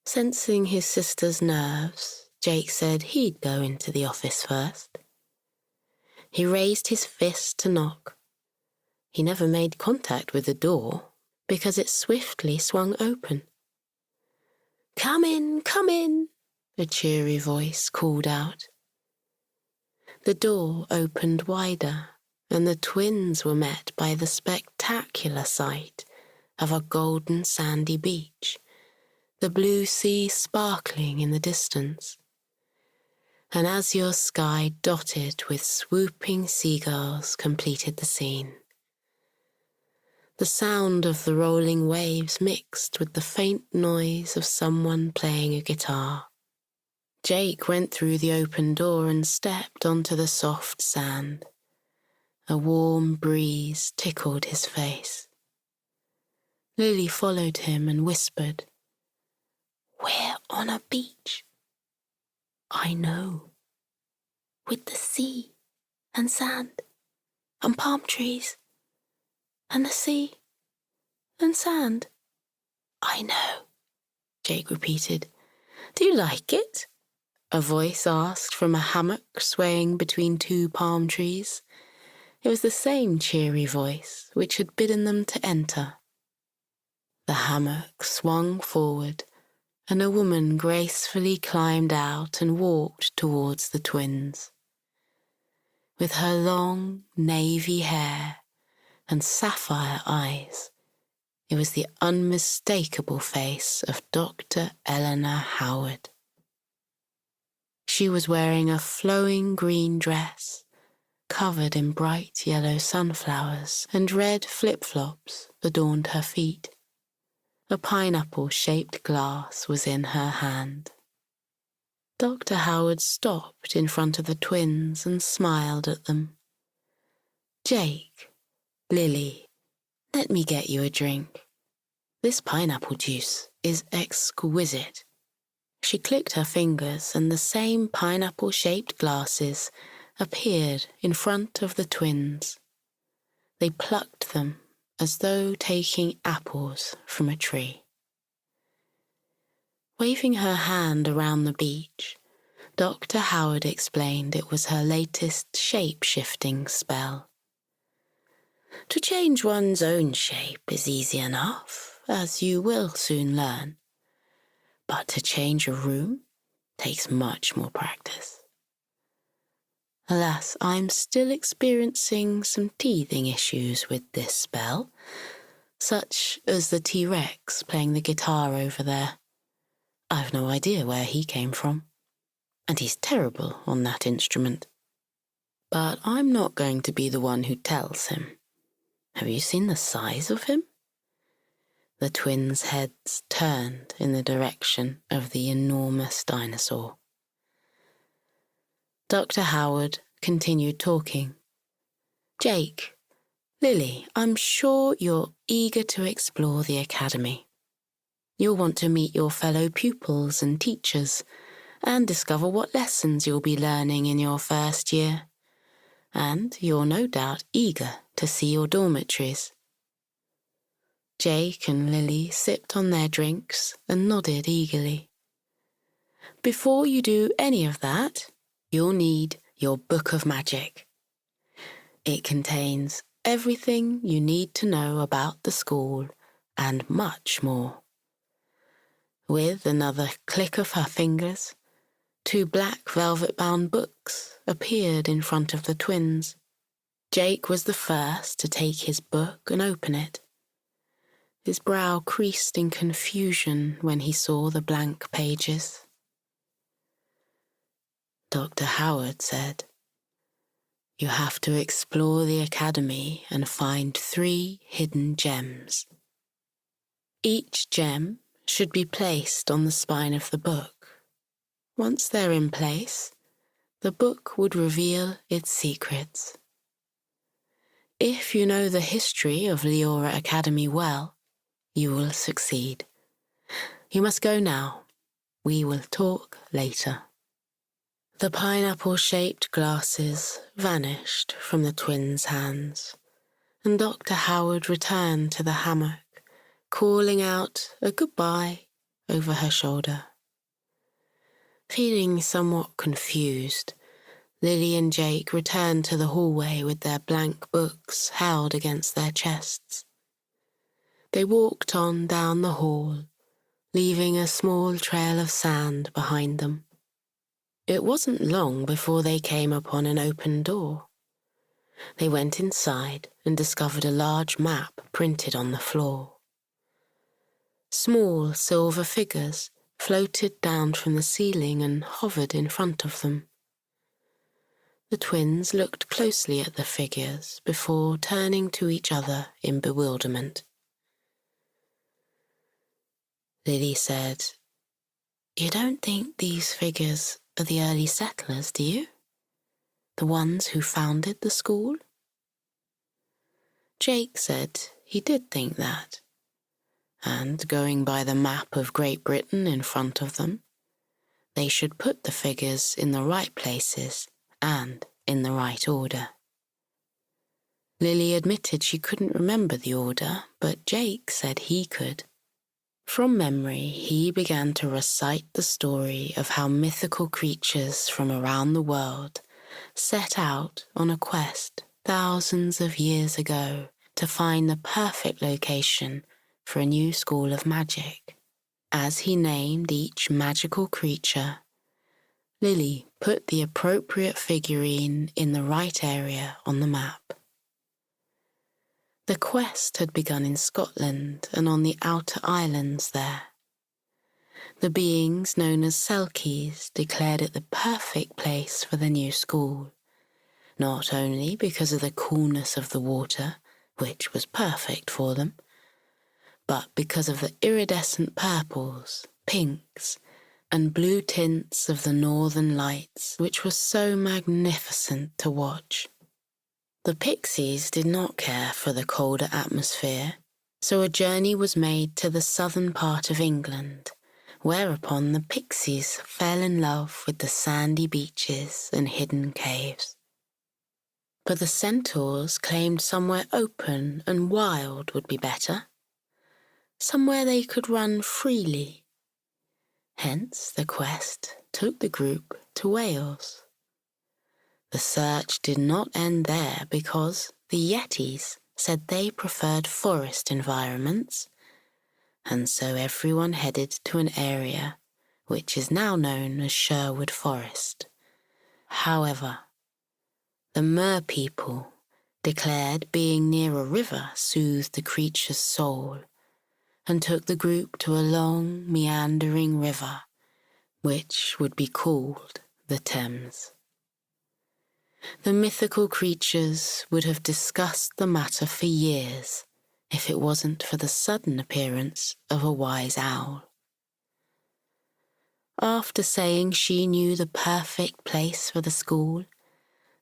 Sensing his sister's nerves, Jake said he'd go into the office first. He raised his fist to knock. He never made contact with the door because it swiftly swung open. "Come in," a cheery voice called out. The door opened wider, and the twins were met by the spectacular sight of a golden sandy beach, the blue sea sparkling in the distance. An azure sky dotted with swooping seagulls completed the scene. The sound of the rolling waves mixed with the faint noise of someone playing a guitar. Jake went through the open door and stepped onto the soft sand. A warm breeze tickled his face. Lily followed him and whispered, "We're on a beach." "I know. With the sea and sand and palm trees and the sea and sand." "I know," Jake repeated. "Do you like it?" a voice asked from a hammock swaying between two palm trees. It was the same cheery voice which had bidden them to enter. The hammock swung forward, and a woman gracefully climbed out and walked towards the twins. With her long navy hair and sapphire eyes, it was the unmistakable face of Dr. Eleanor Howard. She was wearing a flowing green dress, covered in bright yellow sunflowers, and red flip-flops adorned her feet. A pineapple-shaped glass was in her hand. Dr. Howard stopped in front of the twins and smiled at them. "Jake, Lily, let me get you a drink. This pineapple juice is exquisite." She clicked her fingers and the same pineapple-shaped glasses appeared in front of the twins. They plucked them as though taking apples from a tree. Waving her hand around the beach, Dr. Howard explained it was her latest shape-shifting spell. To change one's own shape is easy enough, as you will soon learn. But to change a room takes much more practice. Alas, I'm still experiencing some teething issues with this spell, such as the T-Rex playing the guitar over there. I've no idea where he came from, and he's terrible on that instrument. But I'm not going to be the one who tells him. Have you seen the size of him? The twins' heads turned in the direction of the enormous dinosaur. Dr. Howard continued talking. "Jake, Lily, I'm sure you're eager to explore the academy. You'll want to meet your fellow pupils and teachers and discover what lessons you'll be learning in your first year. And you're no doubt eager to see your dormitories." Jake and Lily sipped on their drinks and nodded eagerly. "Before you do any of that, you'll need your Book of Magic. It contains everything you need to know about the school and much more." With another click of her fingers, 2 black velvet-bound books appeared in front of the twins. Jake was the first to take his book and open it. His brow creased in confusion when he saw the blank pages. Dr. Howard said, "You have to explore the academy and find 3 hidden gems. Each gem should be placed on the spine of the book. Once they're in place, the book would reveal its secrets. If you know the history of Leora Academy well, you will succeed. You must go now. We will talk later." The pineapple-shaped glasses vanished from the twins' hands, and Dr. Howard returned to the hammock, calling out a goodbye over her shoulder. Feeling somewhat confused, Lily and Jake returned to the hallway with their blank books held against their chests. They walked on down the hall, leaving a small trail of sand behind them. It wasn't long before they came upon an open door. They went inside and discovered a large map printed on the floor. Small silver figures floated down from the ceiling and hovered in front of them. The twins looked closely at the figures before turning to each other in bewilderment. Lily said, You don't think these figures are the early settlers, do you? The ones who founded the school? Jake said he did think that, and going by the map of Great Britain in front of them, they should put the figures in the right places and in the right order. Lily admitted she couldn't remember the order, but Jake said he could. From memory, he began to recite the story of how mythical creatures from around the world set out on a quest thousands of years ago to find the perfect location for a new school of magic. As he named each magical creature, Lily put the appropriate figurine in the right area on the map. The quest had begun in Scotland and on the outer islands there. The beings known as Selkies declared it the perfect place for the new school, not only because of the coolness of the water, which was perfect for them, but because of the iridescent purples, pinks, and blue tints of the northern lights, which were so magnificent to watch. The pixies did not care for the colder atmosphere, so a journey was made to the southern part of England, whereupon the pixies fell in love with the sandy beaches and hidden caves. But the centaurs claimed somewhere open and wild would be better, somewhere they could run freely. Hence the quest took the group to Wales. The search did not end there because the Yetis said they preferred forest environments, and so everyone headed to an area which is now known as Sherwood Forest. However, the Mer people declared being near a river soothed the creature's soul and took the group to a long, meandering river, which would be called the Thames. The mythical creatures would have discussed the matter for years if it wasn't for the sudden appearance of a wise owl. After saying she knew the perfect place for the school,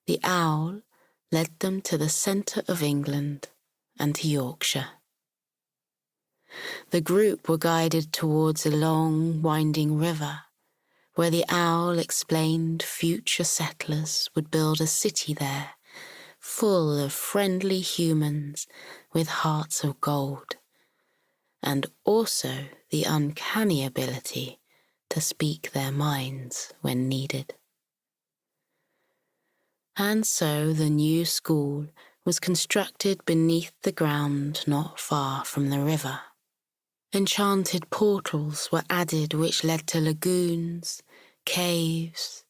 the owl led them to the centre of England and to Yorkshire. The group were guided towards a long, winding river, where the owl explained future settlers would build a city there, full of friendly humans with hearts of gold, and also the uncanny ability to speak their minds when needed. And so the new school was constructed beneath the ground not far from the river. Enchanted portals were added which led to lagoons, caves,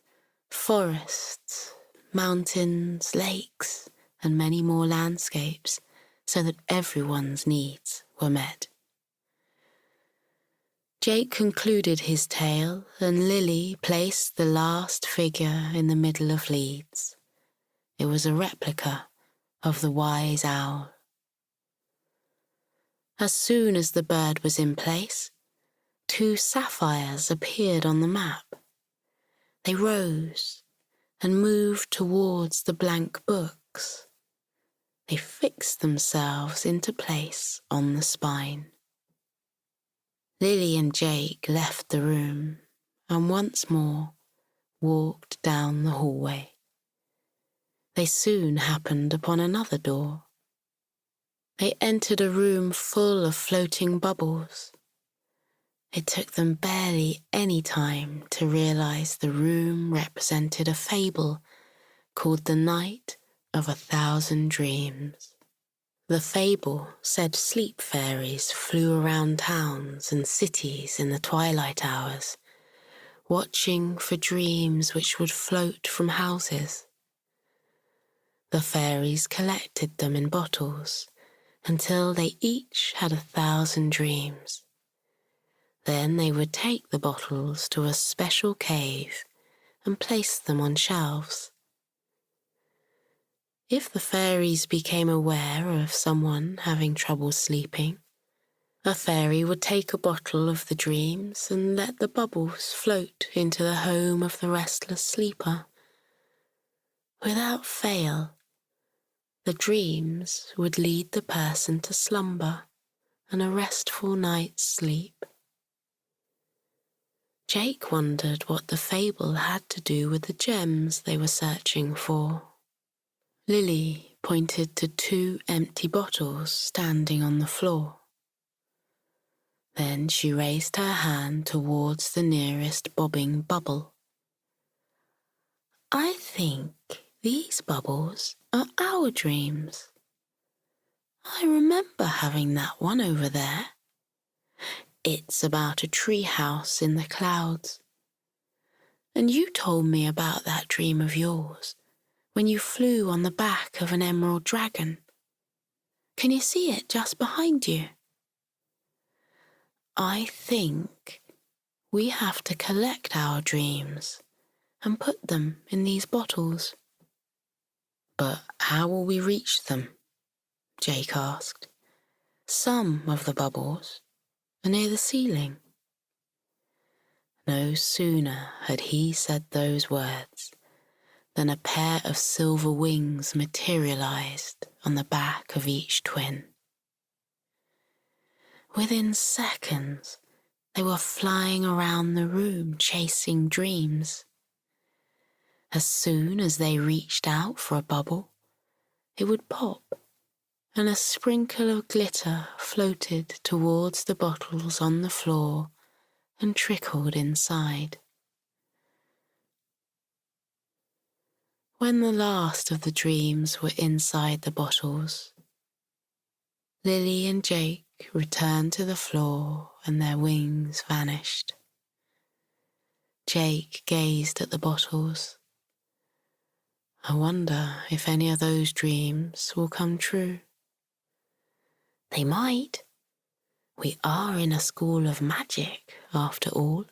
forests, mountains, lakes, and many more landscapes, so that everyone's needs were met. Jake concluded his tale, and Lily placed the last figure in the middle of Leeds. It was a replica of the wise owl. As soon as the bird was in place, 2 sapphires appeared on the map. They rose and moved towards the blank books. They fixed themselves into place on the spine. Lily and Jake left the room and once more walked down the hallway. They soon happened upon another door. They entered a room full of floating bubbles. It took them barely any time to realize the room represented a fable called The Night of 1,000 Dreams. The fable said sleep fairies flew around towns and cities in the twilight hours, watching for dreams which would float from houses. The fairies collected them in bottles until they each had 1,000 dreams. Then they would take the bottles to a special cave and place them on shelves. If the fairies became aware of someone having trouble sleeping, A fairy would take a bottle of the dreams and let the bubbles float into the home of the restless sleeper. Without fail, the dreams would lead the person to slumber and a restful night's sleep. Jake wondered what the fable had to do with the gems they were searching for. Lily pointed to 2 empty bottles standing on the floor. Then she raised her hand towards the nearest bobbing bubble. I think these bubbles are our dreams. I remember having that one over there. It's about a tree house in the clouds. And you told me about that dream of yours when you flew on the back of an emerald dragon. Can you see it just behind you? I think we have to collect our dreams and put them in these bottles. But how will we reach them? Jake asked. Some of the bubbles are near the ceiling. No sooner had he said those words than a pair of silver wings materialized on the back of each twin. Within seconds, they were flying around the room chasing dreams. As soon as they reached out for a bubble, it would pop, and a sprinkle of glitter floated towards the bottles on the floor and trickled inside. When the last of the dreams were inside the bottles, Lily and Jake returned to the floor and their wings vanished. Jake gazed at the bottles. I wonder if any of those dreams will come true. They might. We are in a school of magic, after all.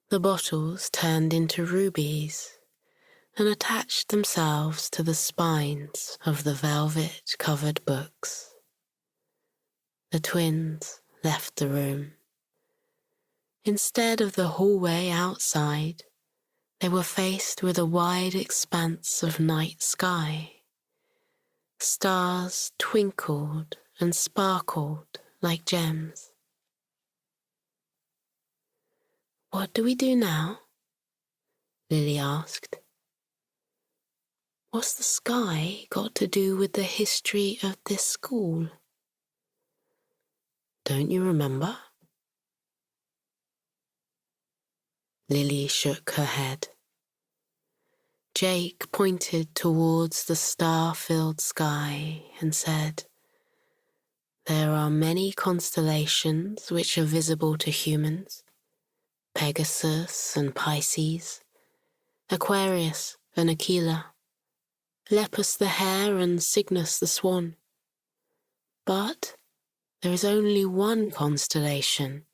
The bottles turned into rubies and attached themselves to the spines of the velvet-covered books. The twins left the room. Instead of the hallway outside, they were faced with a wide expanse of night sky. Stars twinkled and sparkled like gems. What do we do now? Lily asked. What's the sky got to do with the history of this school? Don't you remember? Lily shook her head. Jake pointed towards the star-filled sky and said, There are many constellations which are visible to humans, Pegasus and Pisces, Aquarius and Aquila, Lepus the hare and Cygnus the swan. But there is only one constellation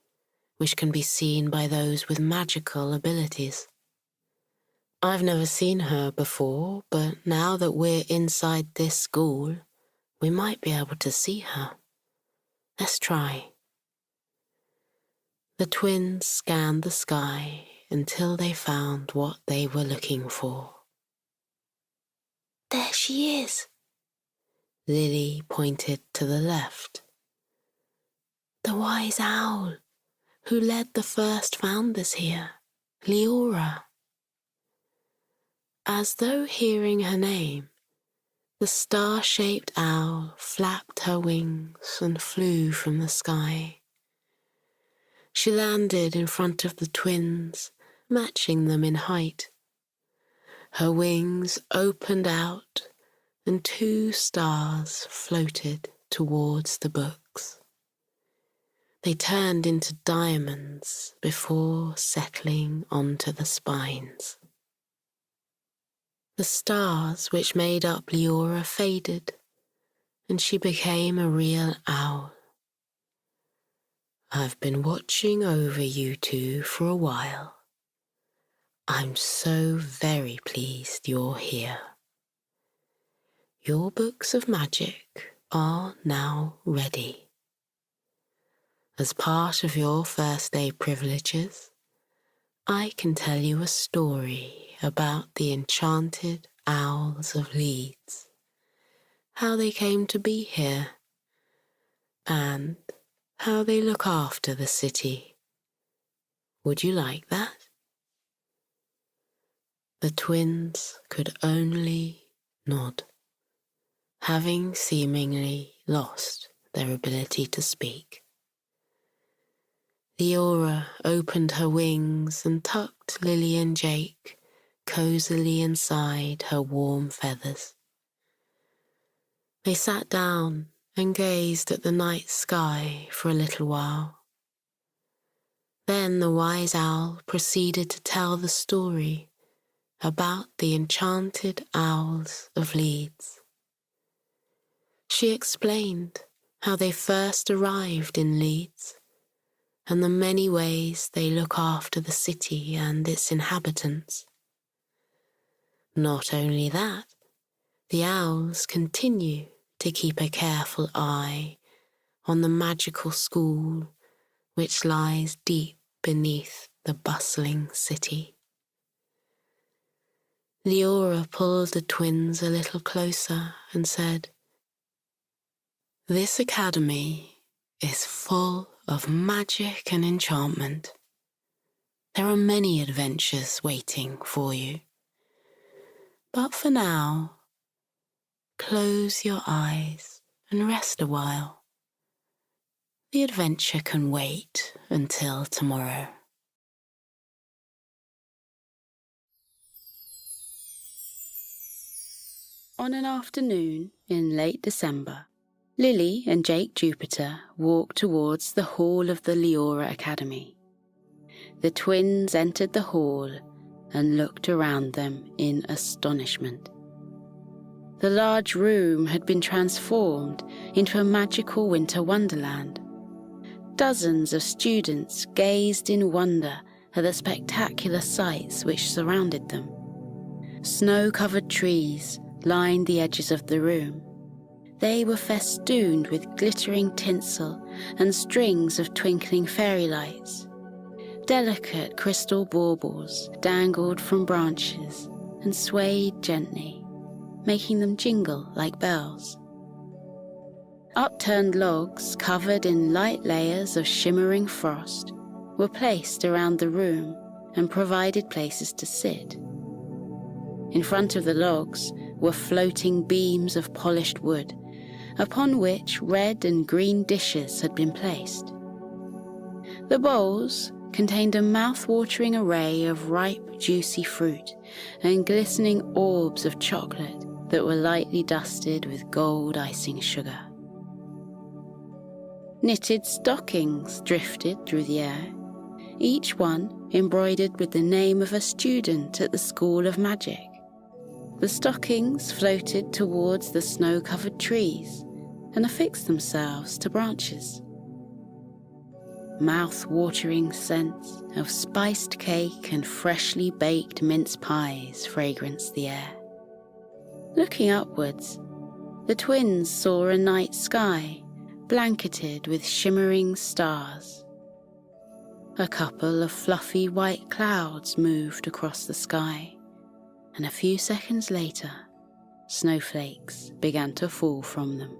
which can be seen by those with magical abilities. I've never seen her before, but now that we're inside this school, we might be able to see her. Let's try. The twins scanned the sky until they found what they were looking for. There she is. Lily pointed to the left. The wise owl who led the first founders here, Leora. As though hearing her name, the star-shaped owl flapped her wings and flew from the sky. She landed in front of the twins, matching them in height. Her wings opened out and 2 stars floated towards the books. They turned into diamonds before settling onto the spines. The stars which made up Leora faded, and she became a real owl. I've been watching over you 2 for a while. I'm so very pleased you're here. Your books of magic are now ready. as part of your first day privileges, I can tell you a story about the enchanted owls of Leeds, how they came to be here, and how they look after the city. Would you like that? The twins could only nod, having seemingly lost their ability to speak. Leora opened her wings and tucked Lily and Jake cosily inside her warm feathers. They sat down and gazed at the night sky for a little while. Then the wise owl proceeded to tell the story about the enchanted owls of Leeds. She explained how they first arrived in Leeds and the many ways they look after the city and its inhabitants. Not only that, the owls continue to keep a careful eye on the magical school which lies deep beneath the bustling city. Leora pulled the twins a little closer and said, "This academy is full of magic and enchantment. There are many adventures waiting for you. But for now, close your eyes and rest a while. The adventure can wait until tomorrow." On an afternoon in late December, Lily and Jake Jupiter walked towards the hall of the Leora Academy. The twins entered the hall and looked around them in astonishment. The large room had been transformed into a magical winter wonderland. Dozens of students gazed in wonder at the spectacular sights which surrounded them. Snow-covered trees lined the edges of the room. They were festooned with glittering tinsel and strings of twinkling fairy lights. Delicate crystal baubles dangled from branches and swayed gently, making them jingle like bells. Upturned logs covered in light layers of shimmering frost were placed around the room and provided places to sit. In front of the logs were floating beams of polished wood, upon which red and green dishes had been placed. The bowls contained a mouth-watering array of ripe, juicy fruit and glistening orbs of chocolate that were lightly dusted with gold icing sugar. Knitted stockings drifted through the air, each one embroidered with the name of a student at the School of Magic. The stockings floated towards the snow-covered trees and affixed themselves to branches. Mouth-watering scents of spiced cake and freshly baked mince pies fragranced the air. Looking upwards, the twins saw a night sky blanketed with shimmering stars. A couple of fluffy white clouds moved across the sky, and a few seconds later, snowflakes began to fall from them.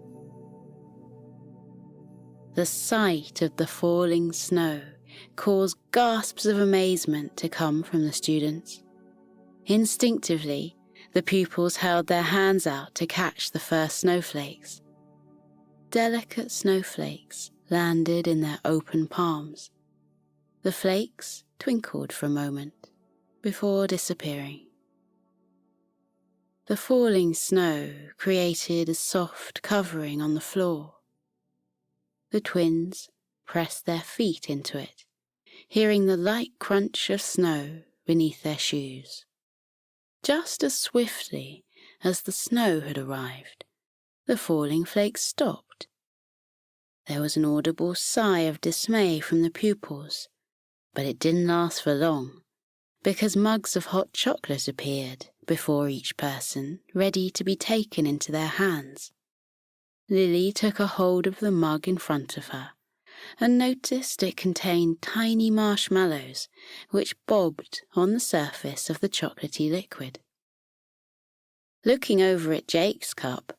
The sight of the falling snow caused gasps of amazement to come from the students. Instinctively, the pupils held their hands out to catch the first snowflakes. Delicate snowflakes landed in their open palms. The flakes twinkled for a moment before disappearing. The falling snow created a soft covering on the floor. The twins pressed their feet into it, hearing the light crunch of snow beneath their shoes. Just as swiftly as the snow had arrived, the falling flakes stopped. There was an audible sigh of dismay from the pupils, but it didn't last for long, because mugs of hot chocolate appeared before each person, ready to be taken into their hands. Lily took a hold of the mug in front of her, and noticed it contained tiny marshmallows which bobbed on the surface of the chocolatey liquid. Looking over at Jake's cup,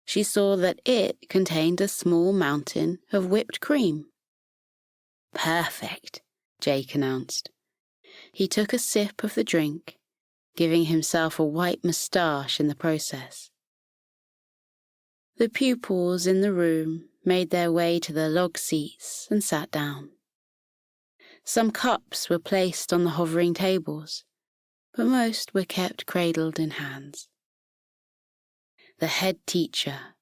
she saw that it contained a small mountain of whipped cream. "Perfect," Jake announced. He took a sip of the drink, giving himself a white moustache in the process. The pupils in the room made their way to the log seats and sat down. Some cups were placed on the hovering tables, but most were kept cradled in hands. The head teacher,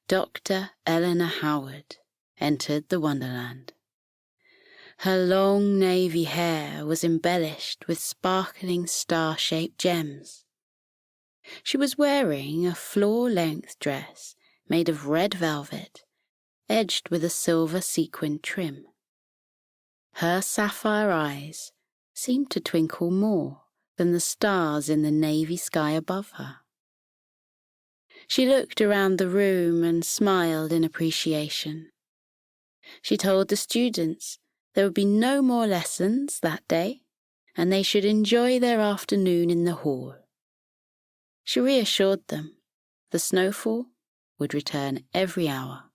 Dr. Eleanor Howard, entered the Wonderland. Her long navy hair was embellished with sparkling star-shaped gems. She was wearing a floor-length dress made of red velvet, edged with a silver sequin trim. Her sapphire eyes seemed to twinkle more than the stars in the navy sky above her. She looked around the room and smiled in appreciation. She told the students there would be no more lessons that day, and they should enjoy their afternoon in the hall. She reassured them the snowfall would return every hour.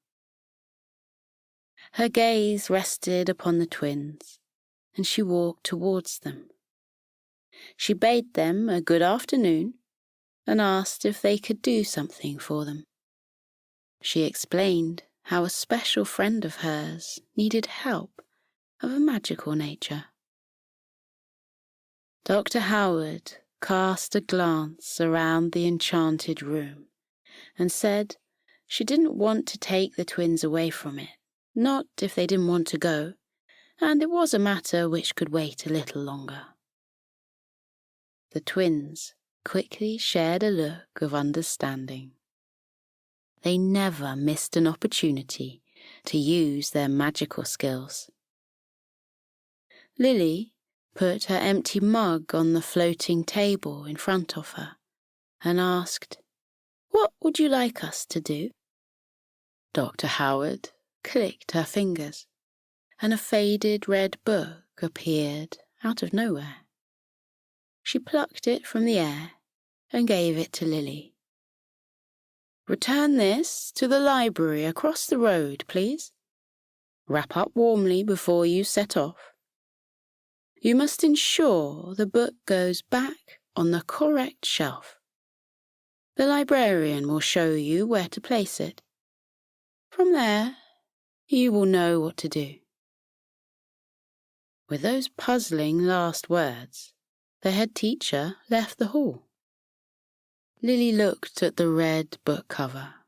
Her gaze rested upon the twins, and she walked towards them. She bade them a good afternoon and asked if they could do something for them. She explained how a special friend of hers needed help of a magical nature. Dr. Howard cast a glance around the enchanted room and said she didn't want to take the twins away from it, not if they didn't want to go, and it was a matter which could wait a little longer. The twins quickly shared a look of understanding. They never missed an opportunity to use their magical skills. Lily put her empty mug on the floating table in front of her and asked, "What would you like us to do?" Dr. Howard clicked her fingers, and a faded red book appeared out of nowhere. She plucked it from the air and gave it to Lily. "Return this to the library across the road, please. Wrap up warmly before you set off. You must ensure the book goes back on the correct shelf. The librarian will show you where to place it. From there, you will know what to do." With those puzzling last words, the head teacher left the hall. Lily looked at the red book cover.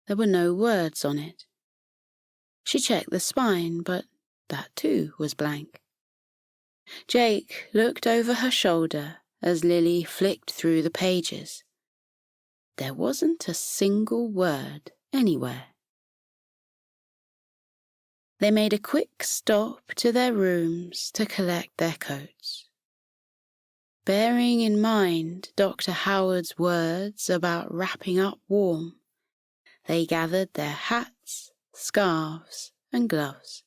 There were no words on it. She checked the spine, but that too was blank. Jake looked over her shoulder as Lily flicked through the pages. There wasn't a single word anywhere. They made a quick stop to their rooms to collect their coats. Bearing in mind Dr. Howard's words about wrapping up warm, they gathered their hats, scarves, and gloves,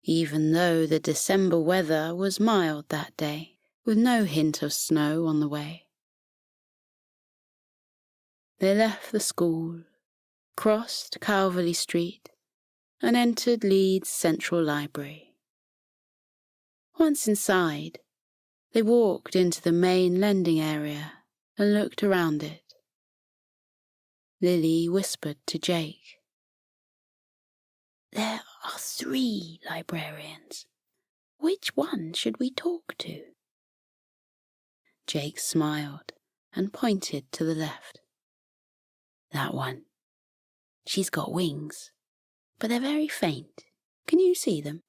even though the December weather was mild that day, with no hint of snow on the way. They left the school, crossed Calverley Street, and entered Leeds Central Library. Once inside, they walked into the main lending area and looked around it. Lily whispered to Jake, "There are 3 librarians. Which one should we talk to?" Jake smiled and pointed to the left. "That one. She's got wings, but they're very faint. Can you see them?"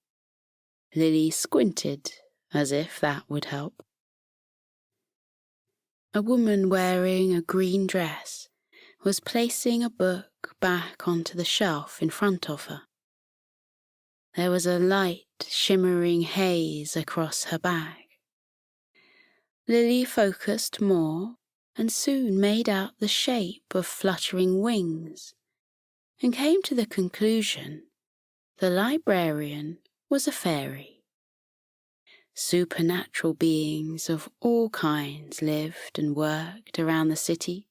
Lily squinted, as if that would help. A woman wearing a green dress was placing a book back onto the shelf in front of her. There was a light, shimmering haze across her bag. Lily focused more and soon made out the shape of fluttering wings and came to the conclusion The librarian was a fairy. Supernatural beings of all kinds lived and worked around the city,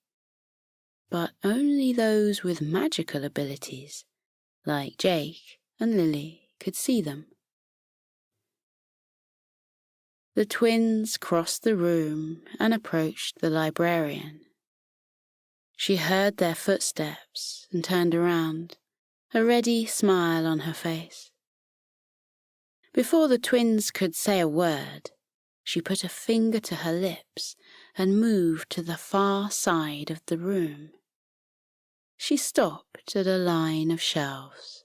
but only those with magical abilities, like Jake and Lily, could see them. The twins crossed the room and approached the librarian. She heard their footsteps and turned around, a ready smile on her face. Before the twins could say a word, she put a finger to her lips and moved to the far side of the room. She stopped at a line of shelves.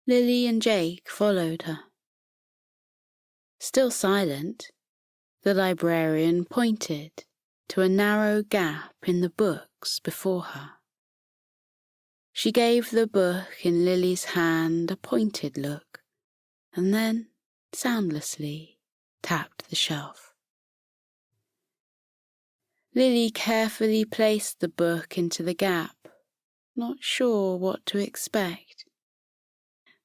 Lily and Jake followed her. Still silent, the librarian pointed to a narrow gap in the books before her. She gave the book in Lily's hand a pointed look, and then, soundlessly, tapped the shelf. Lily carefully placed the book into the gap, not sure what to expect.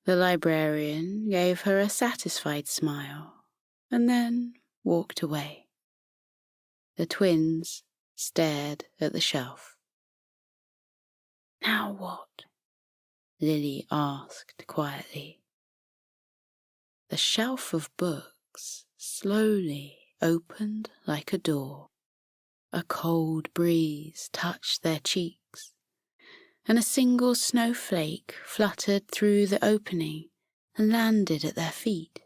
The librarian gave her a satisfied smile, and then walked away. The twins stared at the shelf. "Now what?" Lily asked quietly. The shelf of books slowly opened like a door. A cold breeze touched their cheeks, and a single snowflake fluttered through the opening and landed at their feet.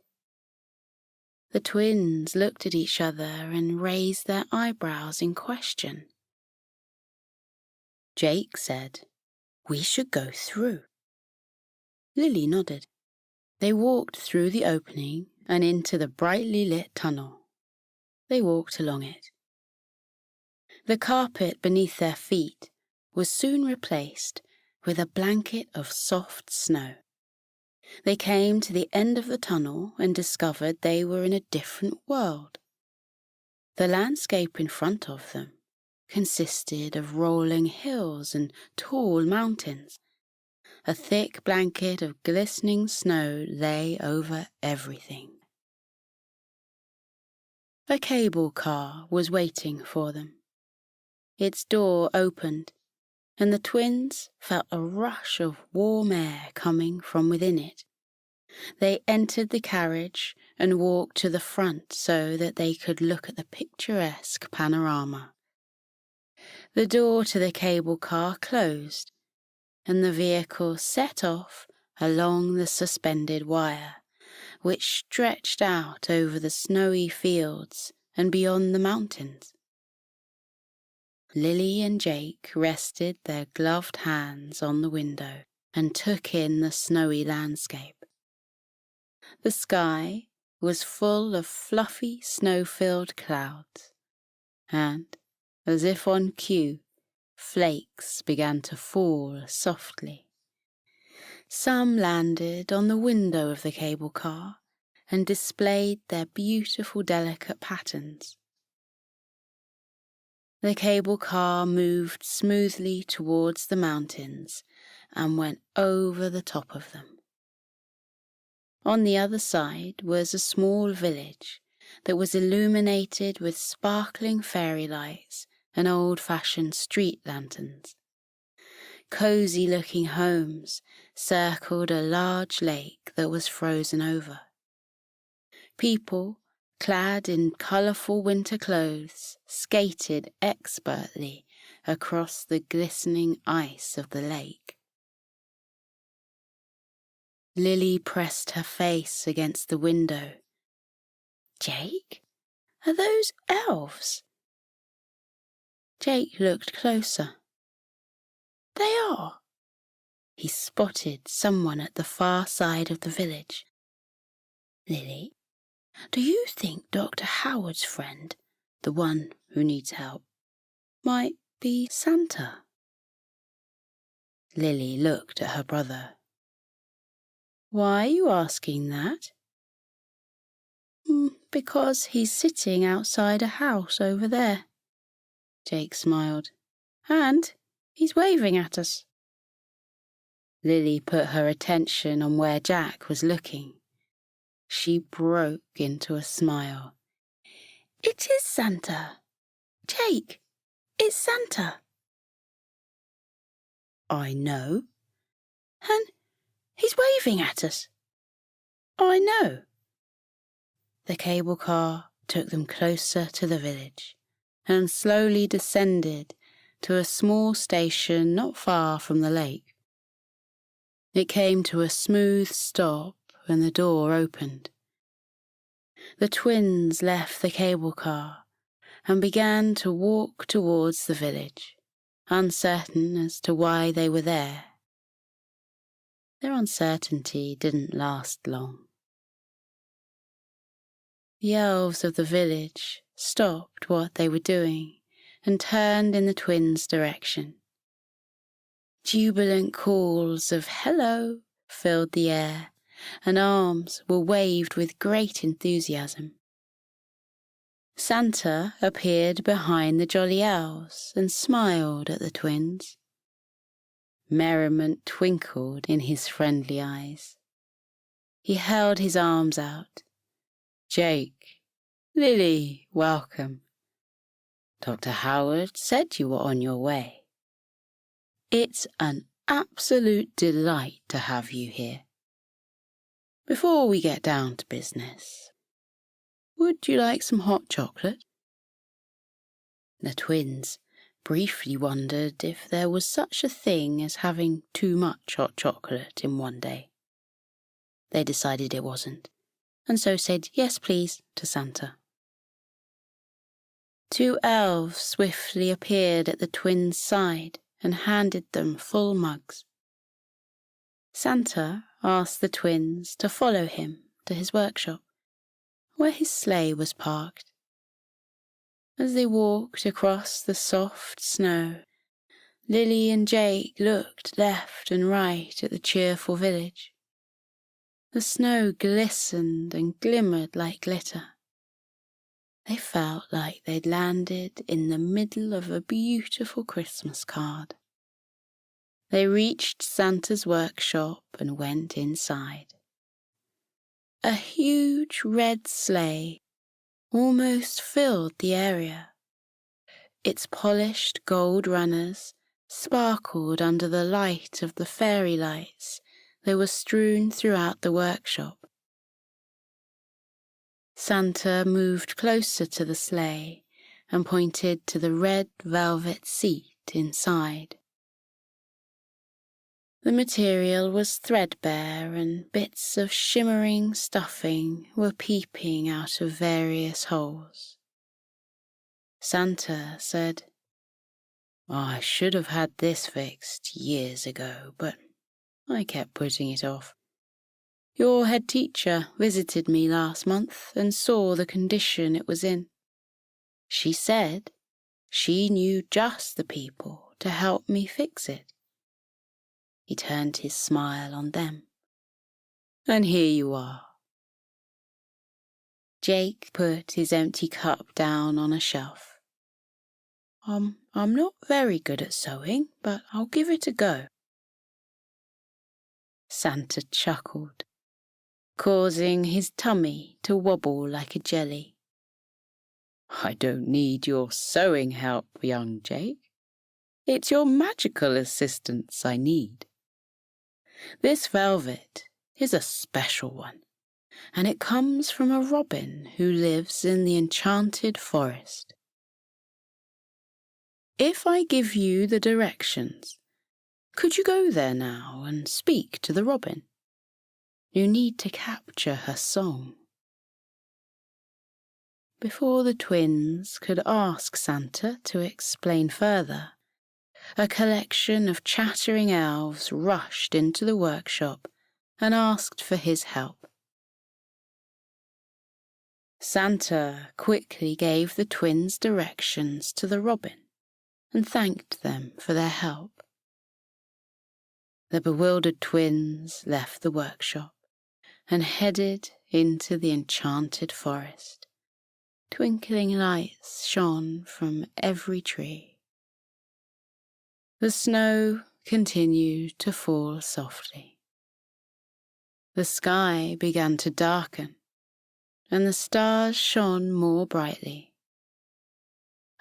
The twins looked at each other and raised their eyebrows in question. Jake said, "We should go through." Lily nodded. They walked through the opening and into the brightly lit tunnel. They walked along it. The carpet beneath their feet was soon replaced with a blanket of soft snow. They came to the end of the tunnel and discovered they were in a different world. The landscape in front of them consisted of rolling hills and tall mountains. A thick blanket of glistening snow lay over everything. A cable car was waiting for them. Its door opened, and the twins felt a rush of warm air coming from within it. They entered the carriage and walked to the front so that they could look at the picturesque panorama. The door to the cable car closed, and the vehicle set off along the suspended wire, which stretched out over the snowy fields and beyond the mountains. Lily and Jake rested their gloved hands on the window and took in the snowy landscape. The sky was full of fluffy, snow-filled clouds, and, as if on cue, flakes began to fall softly. Some landed on the window of the cable car and displayed their beautiful, delicate patterns. The cable car moved smoothly towards the mountains and went over the top of them. On the other side was a small village that was illuminated with sparkling fairy lights and old-fashioned street lanterns. Cozy-looking homes circled a large lake that was frozen over. People, clad in colourful winter clothes, skated expertly across the glistening ice of the lake. Lily pressed her face against the window. "Jake, are those elves?" Jake looked closer. "They are." He spotted someone at the far side of the village. "Lily, do you think Dr. Howard's friend, the one who needs help, might be Santa?" Lily looked at her brother. "Why are you asking that?" "Because he's sitting outside a house over there." Jake smiled. "And he's waving at us." Lily put her attention on where Jack was looking. She broke into a smile. "It is Santa! Jake, it's Santa!" "I know." "And he's waving at us." "I know." The cable car took them closer to the village and slowly descended to a small station not far from the lake. It came to a smooth stop and the door opened. The twins left the cable car and began to walk towards the village, uncertain as to why they were there. Their uncertainty didn't last long. The elves of the village stopped what they were doing and turned in the twins' direction. Jubilant calls of "hello" filled the air, and arms were waved with great enthusiasm. Santa appeared behind the jolly elves and smiled at the twins. Merriment twinkled in his friendly eyes. He held his arms out. "Jake, Lily, welcome. Dr. Howard said you were on your way. It's an absolute delight to have you here. Before we get down to business, would you like some hot chocolate?" The twins briefly wondered if there was such a thing as having too much hot chocolate in one day. They decided it wasn't, and so said "yes, please" to Santa. 2 elves swiftly appeared at the twins' side and handed them full mugs. Santa asked the twins to follow him to his workshop, where his sleigh was parked. As they walked across the soft snow, Lily and Jake looked left and right at the cheerful village. The snow glistened and glimmered like glitter. They felt like they'd landed in the middle of a beautiful Christmas card. They reached Santa's workshop and went inside. A huge red sleigh almost filled the area. Its polished gold runners sparkled under the light of the fairy lights that were strewn throughout the workshop. Santa moved closer to the sleigh and pointed to the red velvet seat inside. The material was threadbare and bits of shimmering stuffing were peeping out of various holes. Santa said, "I should have had this fixed years ago, but I kept putting it off. Your head teacher visited me last month and saw the condition it was in. She said she knew just the people to help me fix it." He turned his smile on them. "And here you are." Jake put his empty cup down on a shelf. I'm not very good at sewing, but I'll give it a go." Santa chuckled, causing his tummy to wobble like a jelly. "I don't need your sewing help, young Jake. It's your magical assistance I need. This velvet is a special one, and it comes from a robin who lives in the enchanted forest. If I give you the directions, could you go there now and speak to the robin? You need to capture her song." Before the twins could ask Santa to explain further, a collection of chattering elves rushed into the workshop and asked for his help. Santa quickly gave the twins directions to the robin and thanked them for their help. The bewildered twins left the workshop and headed into the enchanted forest. Twinkling lights shone from every tree. The snow continued to fall softly. The sky began to darken, and the stars shone more brightly.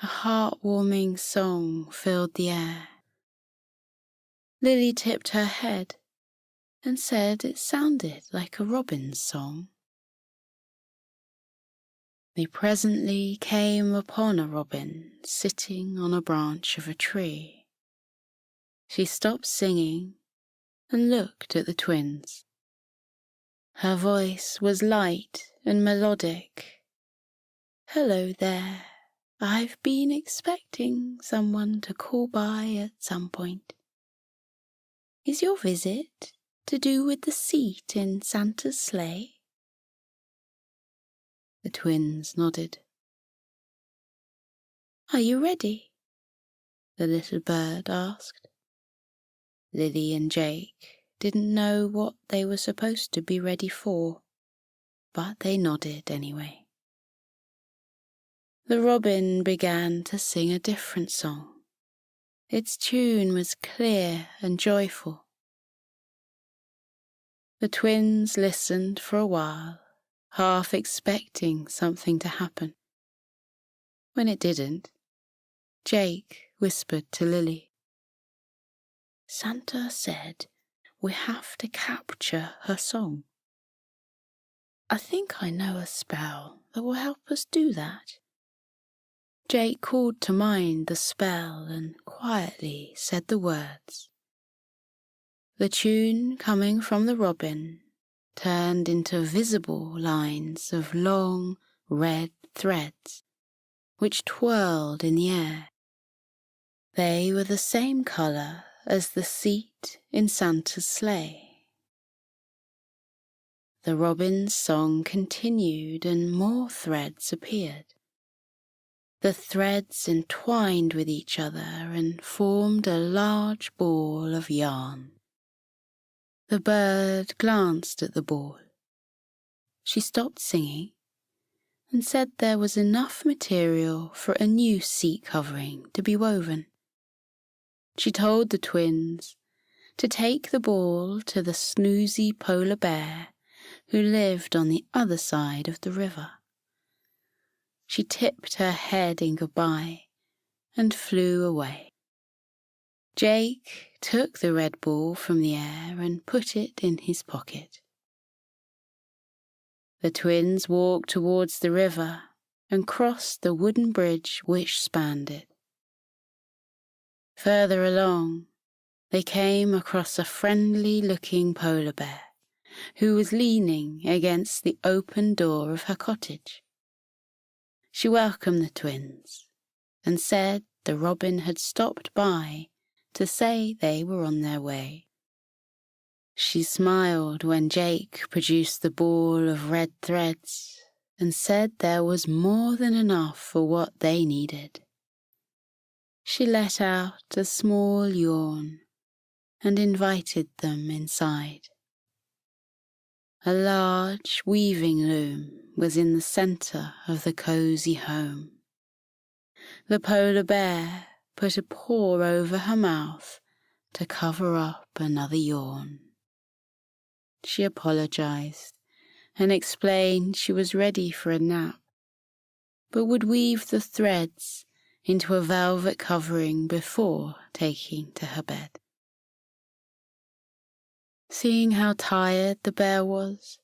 A heartwarming song filled the air. Lily tipped her head and said it sounded like a robin's song. They presently came upon a robin sitting on a branch of a tree. She stopped singing and looked at the twins. Her voice was light and melodic. "Hello there. I've been expecting someone to call by at some point. Is your visit to do with the seat in Santa's sleigh?" The twins nodded. "Are you ready?" the little bird asked. Lily and Jake didn't know what they were supposed to be ready for, but they nodded anyway. The robin began to sing a different song. Its tune was clear and joyful. The twins listened for a while, half expecting something to happen. When it didn't, Jake whispered to Lily, "Santa said we have to capture her song. I think I know a spell that will help us do that." Jake called to mind the spell and quietly said the words. The tune coming from the robin turned into visible lines of long red threads, which twirled in the air. They were the same colour as the seat in Santa's sleigh. The robin's song continued and more threads appeared. The threads entwined with each other and formed a large ball of yarn. The bird glanced at the ball. She stopped singing and said there was enough material for a new seat covering to be woven. She told the twins to take the ball to the snoozy polar bear who lived on the other side of the river. She tipped her head in goodbye and flew away. Jake took the red ball from the air and put it in his pocket. The twins walked towards the river and crossed the wooden bridge which spanned it. Further along, they came across a friendly-looking polar bear who was leaning against the open door of her cottage. She welcomed the twins and said the robin had stopped by to say they were on their way. She smiled when Jake produced the ball of red threads and said there was more than enough for what they needed. She let out a small yawn and invited them inside. A large weaving loom was in the centre of the cosy home. The polar bear put a paw over her mouth to cover up another yawn. She apologized and explained she was ready for a nap, but would weave the threads into a velvet covering before taking to her bed. Seeing how tired the bear was,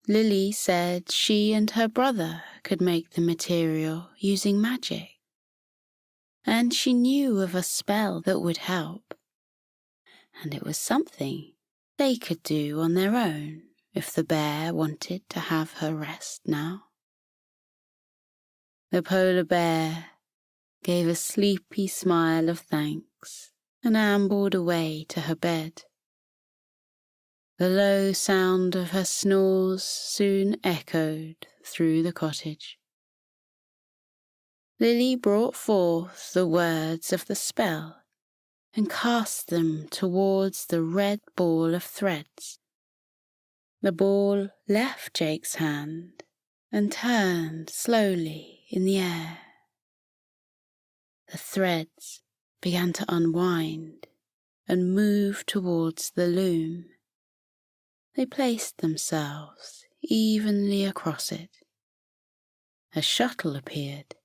Lily said she and her brother could make the material using magic, and she knew of a spell that would help, and it was something they could do on their own if the bear wanted to have her rest now. The polar bear gave a sleepy smile of thanks and ambled away to her bed. The low sound of her snores soon echoed through the cottage. Lily brought forth the words of the spell and cast them towards the red ball of threads. The ball left Jake's hand and turned slowly in the air. The threads began to unwind and moved towards the loom. They placed themselves evenly across it. A shuttle appeared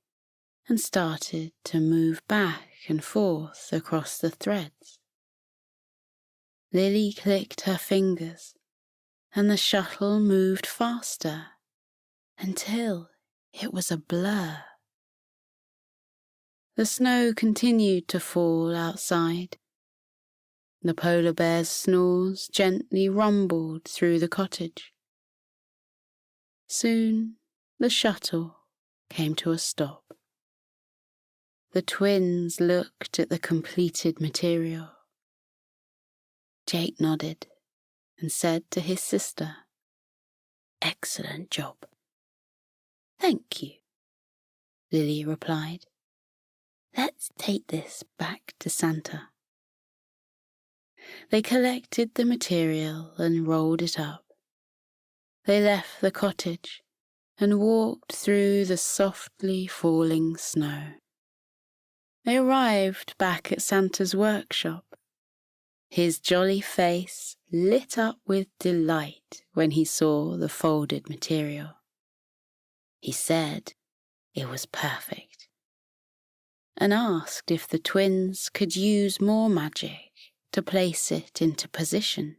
and started to move back and forth across the threads. Lily clicked her fingers, and the shuttle moved faster until it was a blur. The snow continued to fall outside. The polar bear's snores gently rumbled through the cottage. Soon the shuttle came to a stop. The twins looked at the completed material. Jake nodded and said to his sister, "Excellent job." "Thank you," Lily replied. "Let's take this back to Santa." They collected the material and rolled it up. They left the cottage and walked through the softly falling snow. They arrived back at Santa's workshop. His jolly face lit up with delight when he saw the folded material. He said it was perfect and asked if the twins could use more magic to place it into position.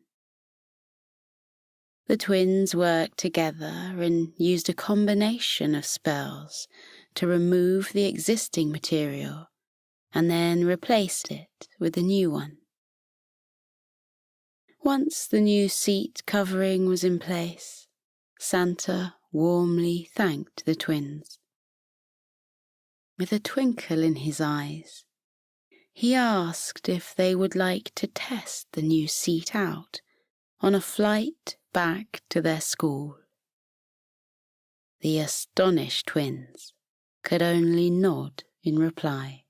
The twins worked together and used a combination of spells to remove the existing material and then replaced it with a new one. Once the new seat covering was in place, Santa warmly thanked the twins. With a twinkle in his eyes, he asked if they would like to test the new seat out on a flight back to their school. The astonished twins could only nod in reply.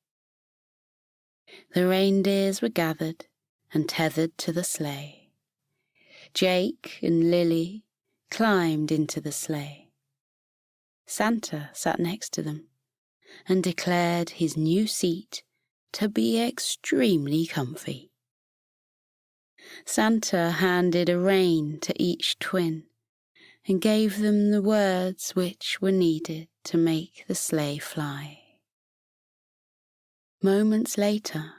The reindeers were gathered and tethered to the sleigh. Jake and Lily climbed into the sleigh. Santa sat next to them and declared his new seat to be extremely comfy. Santa handed a rein to each twin and gave them the words which were needed to make the sleigh fly. Moments later,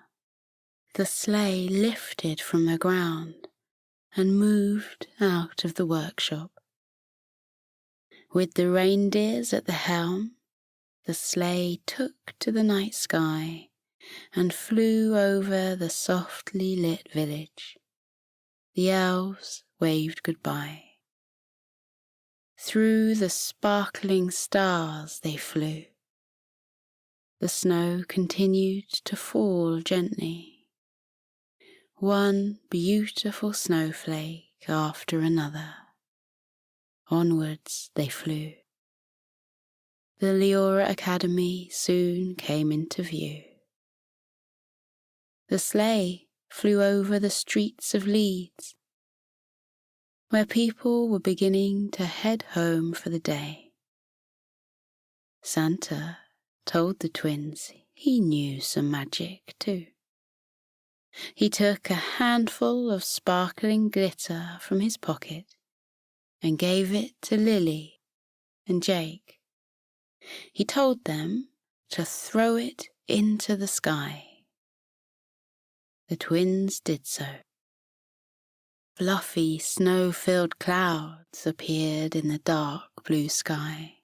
the sleigh lifted from the ground and moved out of the workshop. With the reindeers at the helm, the sleigh took to the night sky and flew over the softly lit village. The elves waved goodbye. Through the sparkling stars they flew. The snow continued to fall gently, one beautiful snowflake after another. Onwards they flew. The Leora Academy soon came into view. The sleigh flew over the streets of Leeds, where people were beginning to head home for the day. Santa told the twins he knew some magic too. He took a handful of sparkling glitter from his pocket and gave it to Lily and Jake. He told them to throw it into the sky. The twins did so. Fluffy, snow-filled clouds appeared in the dark blue sky.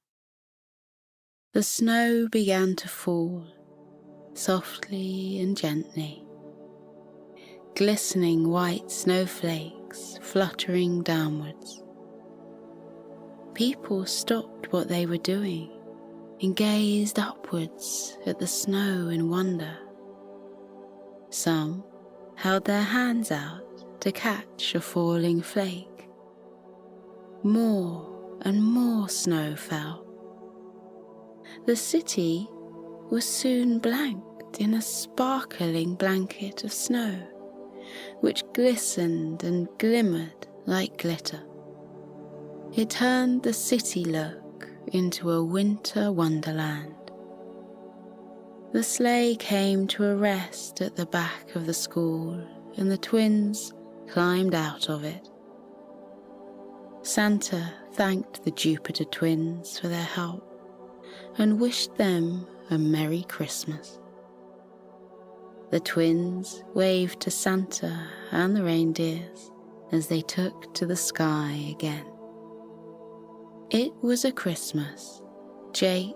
The snow began to fall, softly and gently. Glistening white snowflakes fluttering downwards. People stopped what they were doing and gazed upwards at the snow in wonder. Some held their hands out to catch a falling flake. More and more snow fell. The city was soon blanked in a sparkling blanket of snow, which glistened and glimmered like glitter. It turned the city look into a winter wonderland. The sleigh came to a rest at the back of the school and the twins climbed out of it. Santa thanked the Jupiter twins for their help and wished them a Merry Christmas. The twins waved to Santa and the reindeers as they took to the sky again. It was a Christmas Jake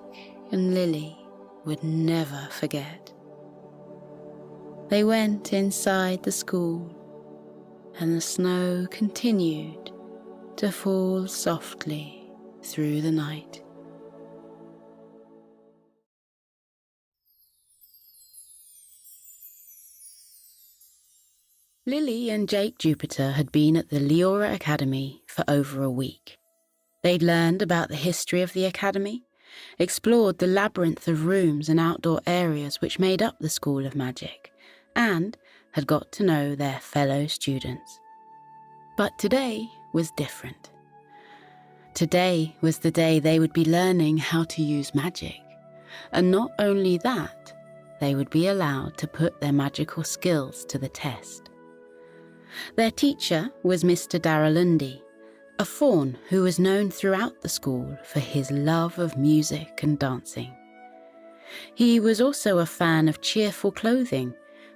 and Lily would never forget. They went inside the school, and the snow continued to fall softly through the night. Lily and Jake Jupiter had been at the Leora Academy for over a week. They'd learned about the history of the academy, explored the labyrinth of rooms and outdoor areas which made up the School of Magic, and had got to know their fellow students. But today was different. Today was the day they would be learning how to use magic, and not only that, they would be allowed to put their magical skills to the test. Their teacher was Mr. Darrelundy, a faun who was known throughout the school for his love of music and dancing. He was also a fan of cheerful clothing,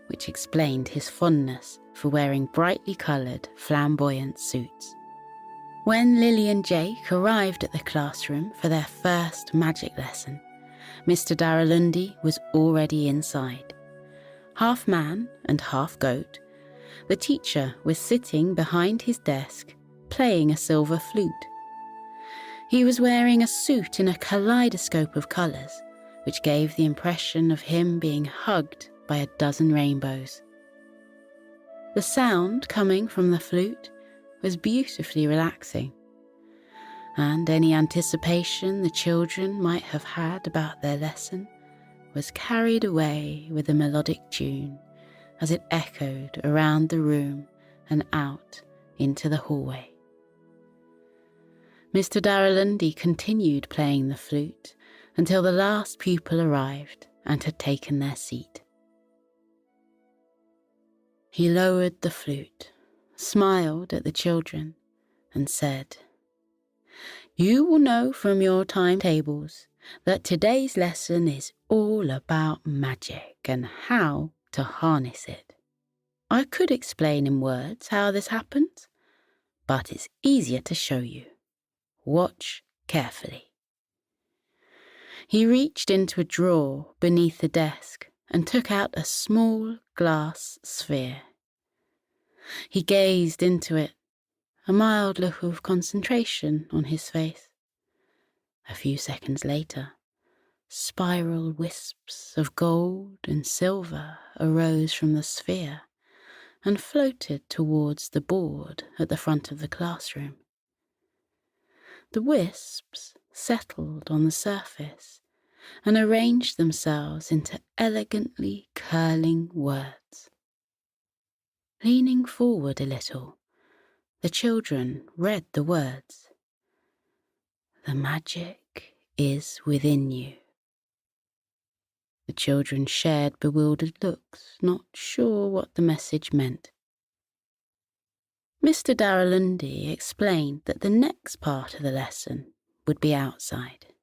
which explained his fondness for wearing brightly coloured, flamboyant suits. When Lily and Jake arrived at the classroom for their first magic lesson, Mr. Darrelundy was already inside. Half man and half goat, the teacher was sitting behind his desk playing a silver flute. He was wearing a suit in a kaleidoscope of colours, which gave the impression of him being hugged by a dozen rainbows. The sound coming from the flute was beautifully relaxing, and any anticipation the children might have had about their lesson was carried away with the melodic tune as it echoed around the room and out into the hallway. Mr. Darrelundy continued playing the flute until the last pupil arrived and had taken their seat. He lowered the flute, smiled at the children, and said, "You will know from your timetables that today's lesson is all about magic and how to harness it. I could explain in words how this happens, but it's easier to show you. Watch carefully." He reached into a drawer beneath the desk and took out a small glass sphere. He gazed into it, a mild look of concentration on his face. A few seconds later, spiral wisps of gold and silver arose from the sphere and floated towards the board at the front of the classroom. The wisps settled on the surface and arranged themselves into elegantly curling words. Leaning forward a little, the children read the words. "The magic is within you." The children shared bewildered looks, not sure what the message meant. Mr. Darrelundy explained that the next part of the lesson would be outside.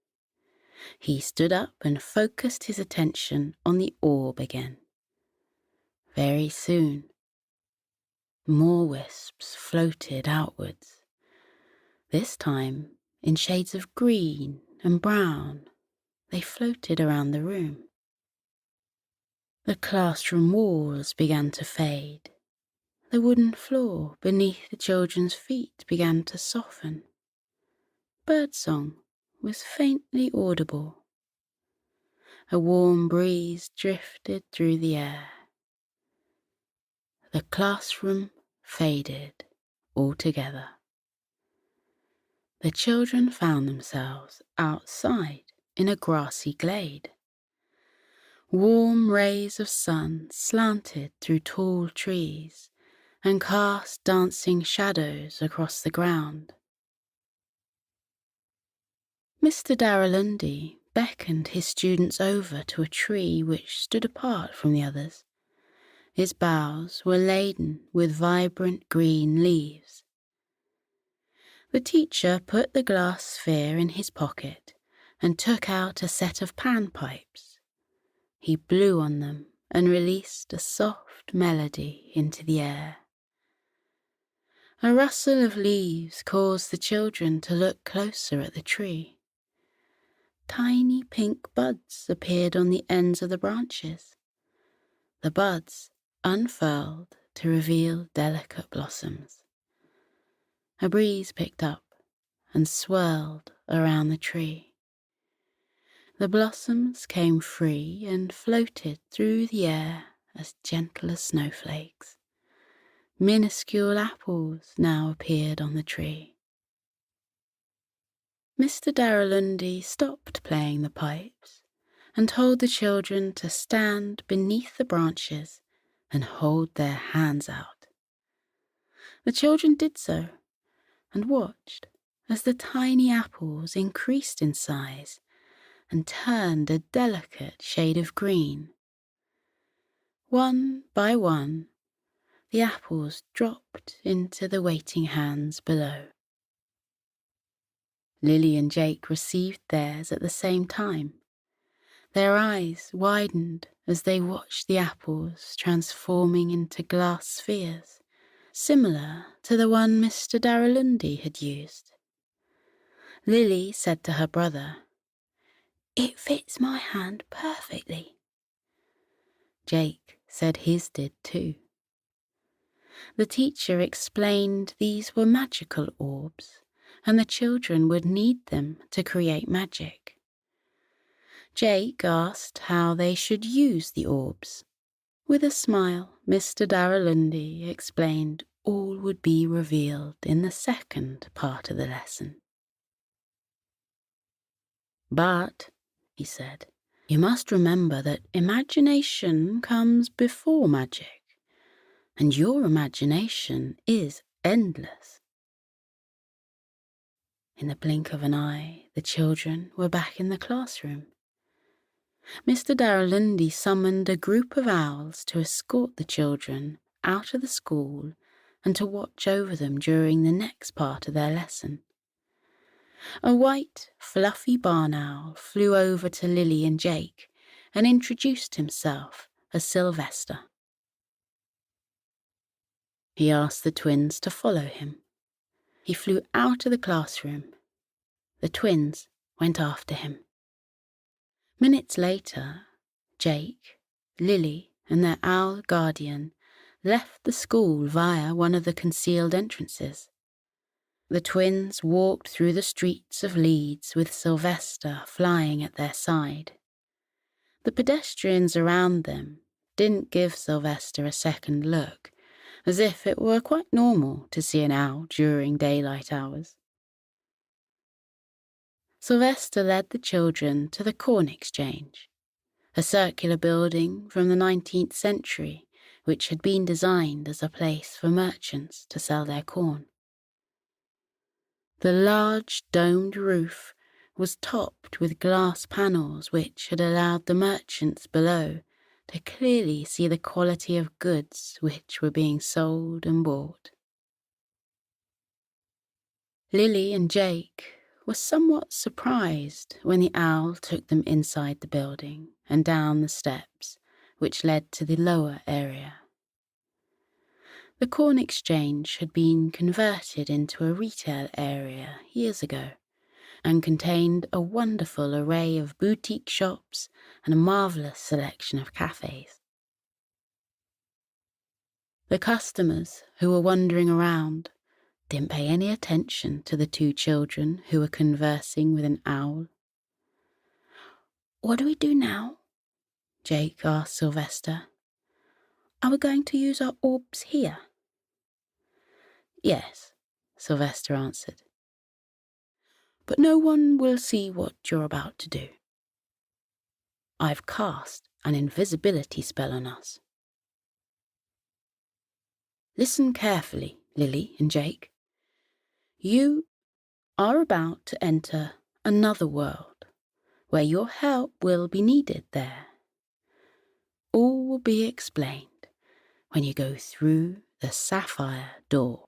He stood up and focused his attention on the orb again. Very soon, more wisps floated outwards, this time in shades of green and brown. They floated around the room. The classroom walls began to fade. The wooden floor beneath the children's feet began to soften. Birdsong was faintly audible. A warm breeze drifted through the air. The classroom faded altogether. The children found themselves outside in a grassy glade. Warm rays of sun slanted through tall trees and cast dancing shadows across the ground. Mr. Darrelundy beckoned his students over to a tree which stood apart from the others. Its boughs were laden with vibrant green leaves. The teacher put the glass sphere in his pocket and took out a set of panpipes. He blew on them and released a soft melody into the air. A rustle of leaves caused the children to look closer at the tree. Tiny pink buds appeared on the ends of the branches. The buds unfurled to reveal delicate blossoms. A breeze picked up and swirled around the tree. The blossoms came free and floated through the air as gentle as snowflakes. Minuscule apples now appeared on the tree. Mr. Darrelundy stopped playing the pipes and told the children to stand beneath the branches and hold their hands out. The children did so and watched as the tiny apples increased in size and turned a delicate shade of green. One by one, the apples dropped into the waiting hands below. Lily and Jake received theirs at the same time. Their eyes widened as they watched the apples transforming into glass spheres, similar to the one Mr. Darrelundy had used. Lily said to her brother, "It fits my hand perfectly." Jake said his did too. The teacher explained these were magical orbs, and the children would need them to create magic. Jake asked how they should use the orbs. With a smile, Mr. Darrelundy explained all would be revealed in the second part of the lesson. "But," he said, "you must remember that imagination comes before magic, and your imagination is endless." In the blink of an eye, the children were back in the classroom. Mr. Darrelundy summoned a group of owls to escort the children out of the school and to watch over them during the next part of their lesson. A white, fluffy barn owl flew over to Lily and Jake and introduced himself as Sylvester. He asked the twins to follow him. He flew out of the classroom. The twins went after him. Minutes later, Jake, Lily, and their owl guardian left the school via one of the concealed entrances. The twins walked through the streets of Leeds with Sylvester flying at their side. The pedestrians around them didn't give Sylvester a second look, as if it were quite normal to see an owl during daylight hours. Sylvester led the children to the Corn Exchange, a circular building from the 19th century which had been designed as a place for merchants to sell their corn. The large domed roof was topped with glass panels which had allowed the merchants below to clearly see the quality of goods which were being sold and bought. Lily and Jake were somewhat surprised when the owl took them inside the building and down the steps which led to the lower area. The Corn Exchange had been converted into a retail area years ago and contained a wonderful array of boutique shops and a marvellous selection of cafes. The customers who were wandering around didn't pay any attention to the two children who were conversing with an owl. "What do we do now?" Jake asked Sylvester. "Are we going to use our orbs here?" "Yes," Sylvester answered. "But no one will see what you're about to do. I've cast an invisibility spell on us. Listen carefully, Lily and Jake. You are about to enter another world where your help will be needed there. All will be explained, when you go through the sapphire door."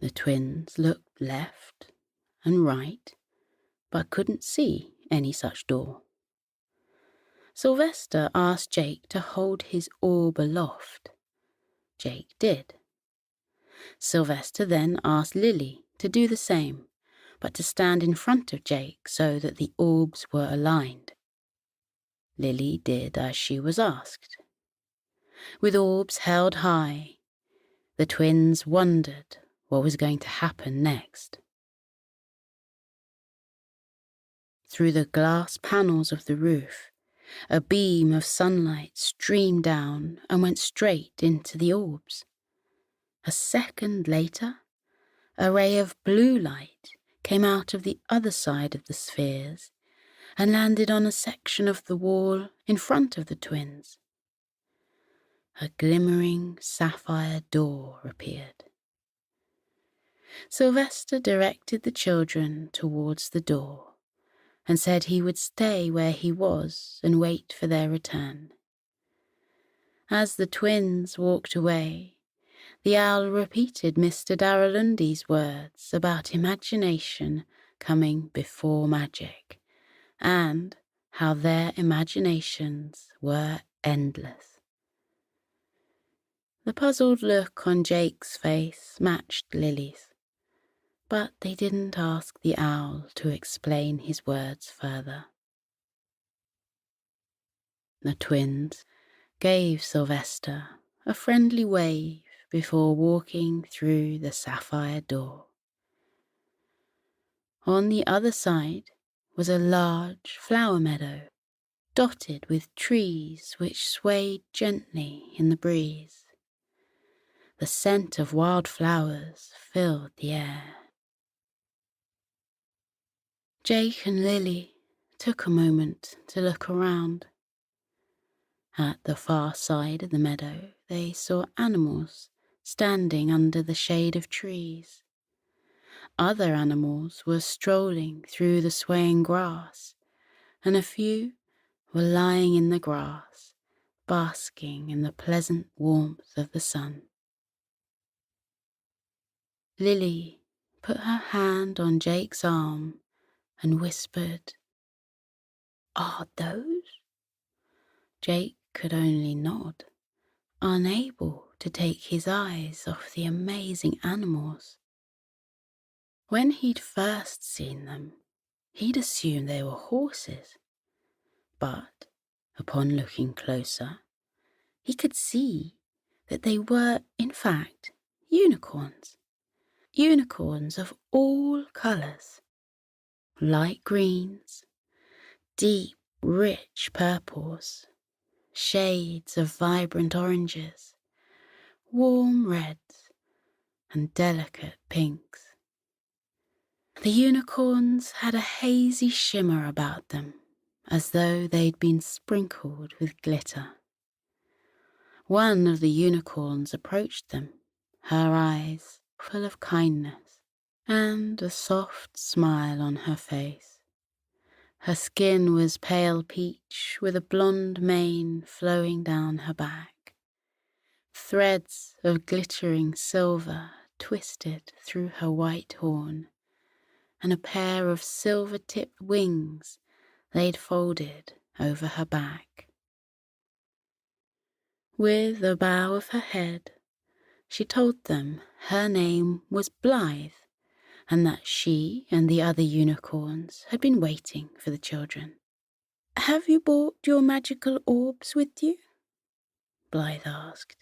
The twins looked left and right, but couldn't see any such door. Sylvester asked Jake to hold his orb aloft. Jake did. Sylvester then asked Lily to do the same, but to stand in front of Jake so that the orbs were aligned. Lily did as she was asked. With orbs held high, the twins wondered what was going to happen next. Through the glass panels of the roof, a beam of sunlight streamed down and went straight into the orbs. A second later, a ray of blue light came out of the other side of the spheres and landed on a section of the wall in front of the twins. A glimmering sapphire door appeared. Sylvester directed the children towards the door and said he would stay where he was and wait for their return. As the twins walked away, the owl repeated Mr. Darrelundi's words about imagination coming before magic, and how their imaginations were endless. The puzzled look on Jake's face matched Lily's, but they didn't ask the owl to explain his words further. The twins gave Sylvester a friendly wave before walking through the sapphire door. On the other side was a large flower meadow, dotted with trees which swayed gently in the breeze. The scent of wild flowers filled the air. Jake and Lily took a moment to look around. At the far side of the meadow, they saw animals standing under the shade of trees. Other animals were strolling through the swaying grass, and a few were lying in the grass, basking in the pleasant warmth of the sun. Lily put her hand on Jake's arm and whispered, "Are those?" Jake could only nod, unable to take his eyes off the amazing animals. When he'd first seen them, he'd assumed they were horses, but upon looking closer, he could see that they were, in fact, unicorns. Unicorns of all colours, light greens, deep, rich purples, shades of vibrant oranges, warm reds, and delicate pinks. The unicorns had a hazy shimmer about them, as though they'd been sprinkled with glitter. One of the unicorns approached them, her eyes full of kindness, and a soft smile on her face. Her skin was pale peach with a blonde mane flowing down her back. Threads of glittering silver twisted through her white horn, and a pair of silver-tipped wings laid folded over her back. With a bow of her head, she told them her name was Blythe, and that she and the other unicorns had been waiting for the children. "Have you brought your magical orbs with you?" Blythe asked.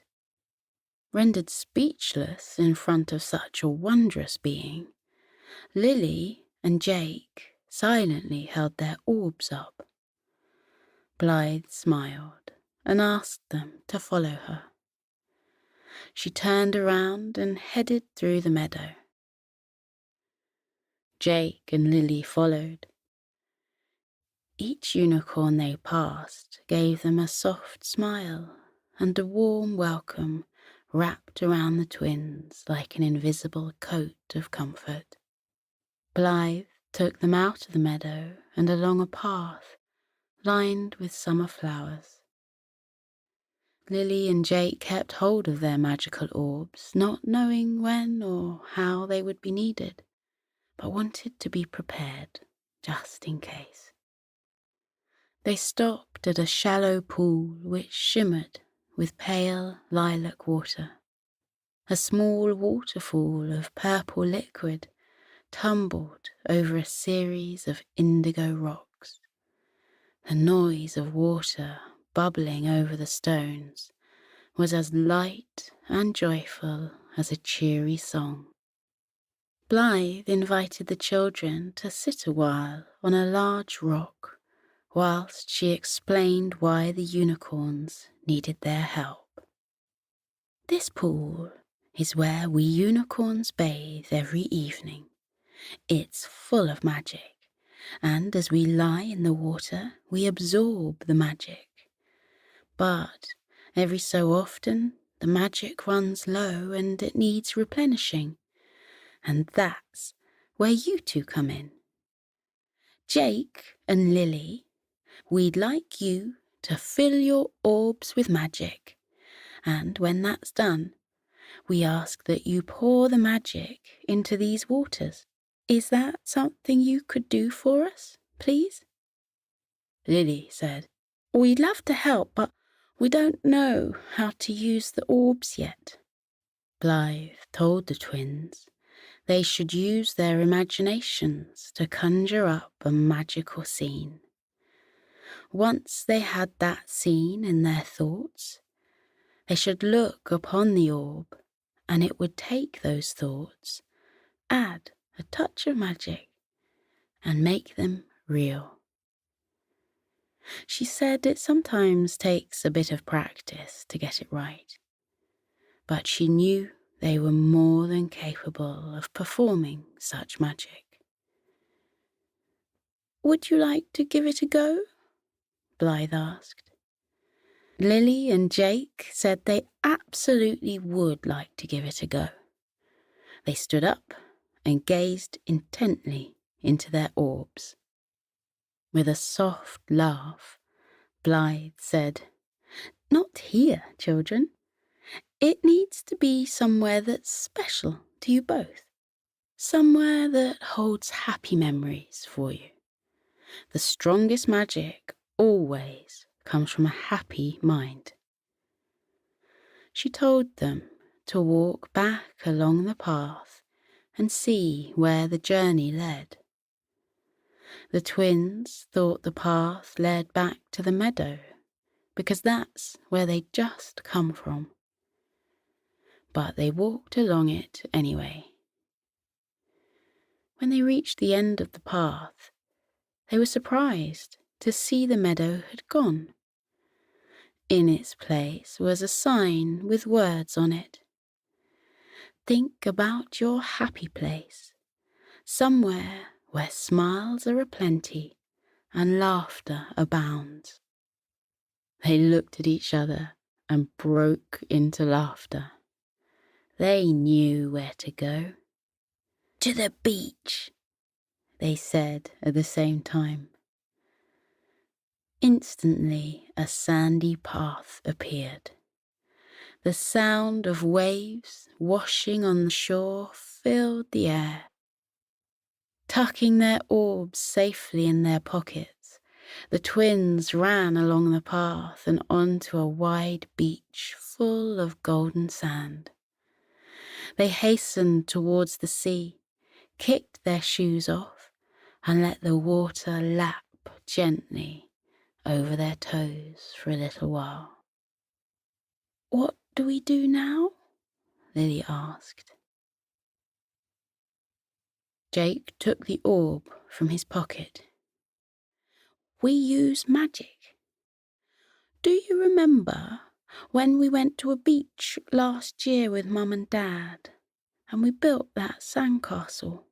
Rendered speechless in front of such a wondrous being, Lily and Jake silently held their orbs up. Blythe smiled and asked them to follow her. She turned around and headed through the meadow. Jake and Lily followed. Each unicorn they passed gave them a soft smile and a warm welcome wrapped around the twins like an invisible coat of comfort. Blythe took them out of the meadow and along a path lined with summer flowers. Lily and Jake kept hold of their magical orbs, not knowing when or how they would be needed, but wanted to be prepared, just in case. They stopped at a shallow pool which shimmered with pale lilac water. A small waterfall of purple liquid tumbled over a series of indigo rocks. The noise of water bubbling over the stones was as light and joyful as a cheery song. Blythe invited the children to sit a while on a large rock whilst she explained why the unicorns needed their help. This pool is where we unicorns bathe every evening. It's full of magic, and as we lie in the water, we absorb the magic. But every so often, the magic runs low and it needs replenishing, and that's where you two come in. Jake and Lily, we'd like you to fill your orbs with magic, and when that's done, we ask that you pour the magic into these waters. Is that something you could do for us, please? Lily said, We'd love to help, but we don't know how to use the orbs yet. Blythe told the twins they should use their imaginations to conjure up a magical scene. Once they had that scene in their thoughts, they should look upon the orb, and it would take those thoughts, add a touch of magic, and make them real. She said it sometimes takes a bit of practice to get it right, but she knew they were more than capable of performing such magic. Would you like to give it a go? Blythe asked. Lily and Jake said they absolutely would like to give it a go. They stood up and gazed intently into their orbs. With a soft laugh, Blythe said, Not here, children. It needs to be somewhere that's special to you both. Somewhere that holds happy memories for you. The strongest magic always comes from a happy mind. She told them to walk back along the path and see where the journey led. The twins thought the path led back to the meadow because that's where they'd just come from. But they walked along it anyway. When they reached the end of the path, they were surprised to see the meadow had gone. In its place was a sign with words on it. Think about your happy place, somewhere where smiles are aplenty and laughter abounds. They looked at each other and broke into laughter. They knew where to go. To the beach, they said at the same time. Instantly, a sandy path appeared. The sound of waves washing on the shore filled the air. Tucking their orbs safely in their pockets, the twins ran along the path and onto a wide beach full of golden sand. They hastened towards the sea, kicked their shoes off, and let the water lap gently over their toes for a little while. What do we do now? Lily asked. Jake took the orb from his pocket. We use magic. Do you remember when we went to a beach last year with Mum and Dad and we built that sandcastle?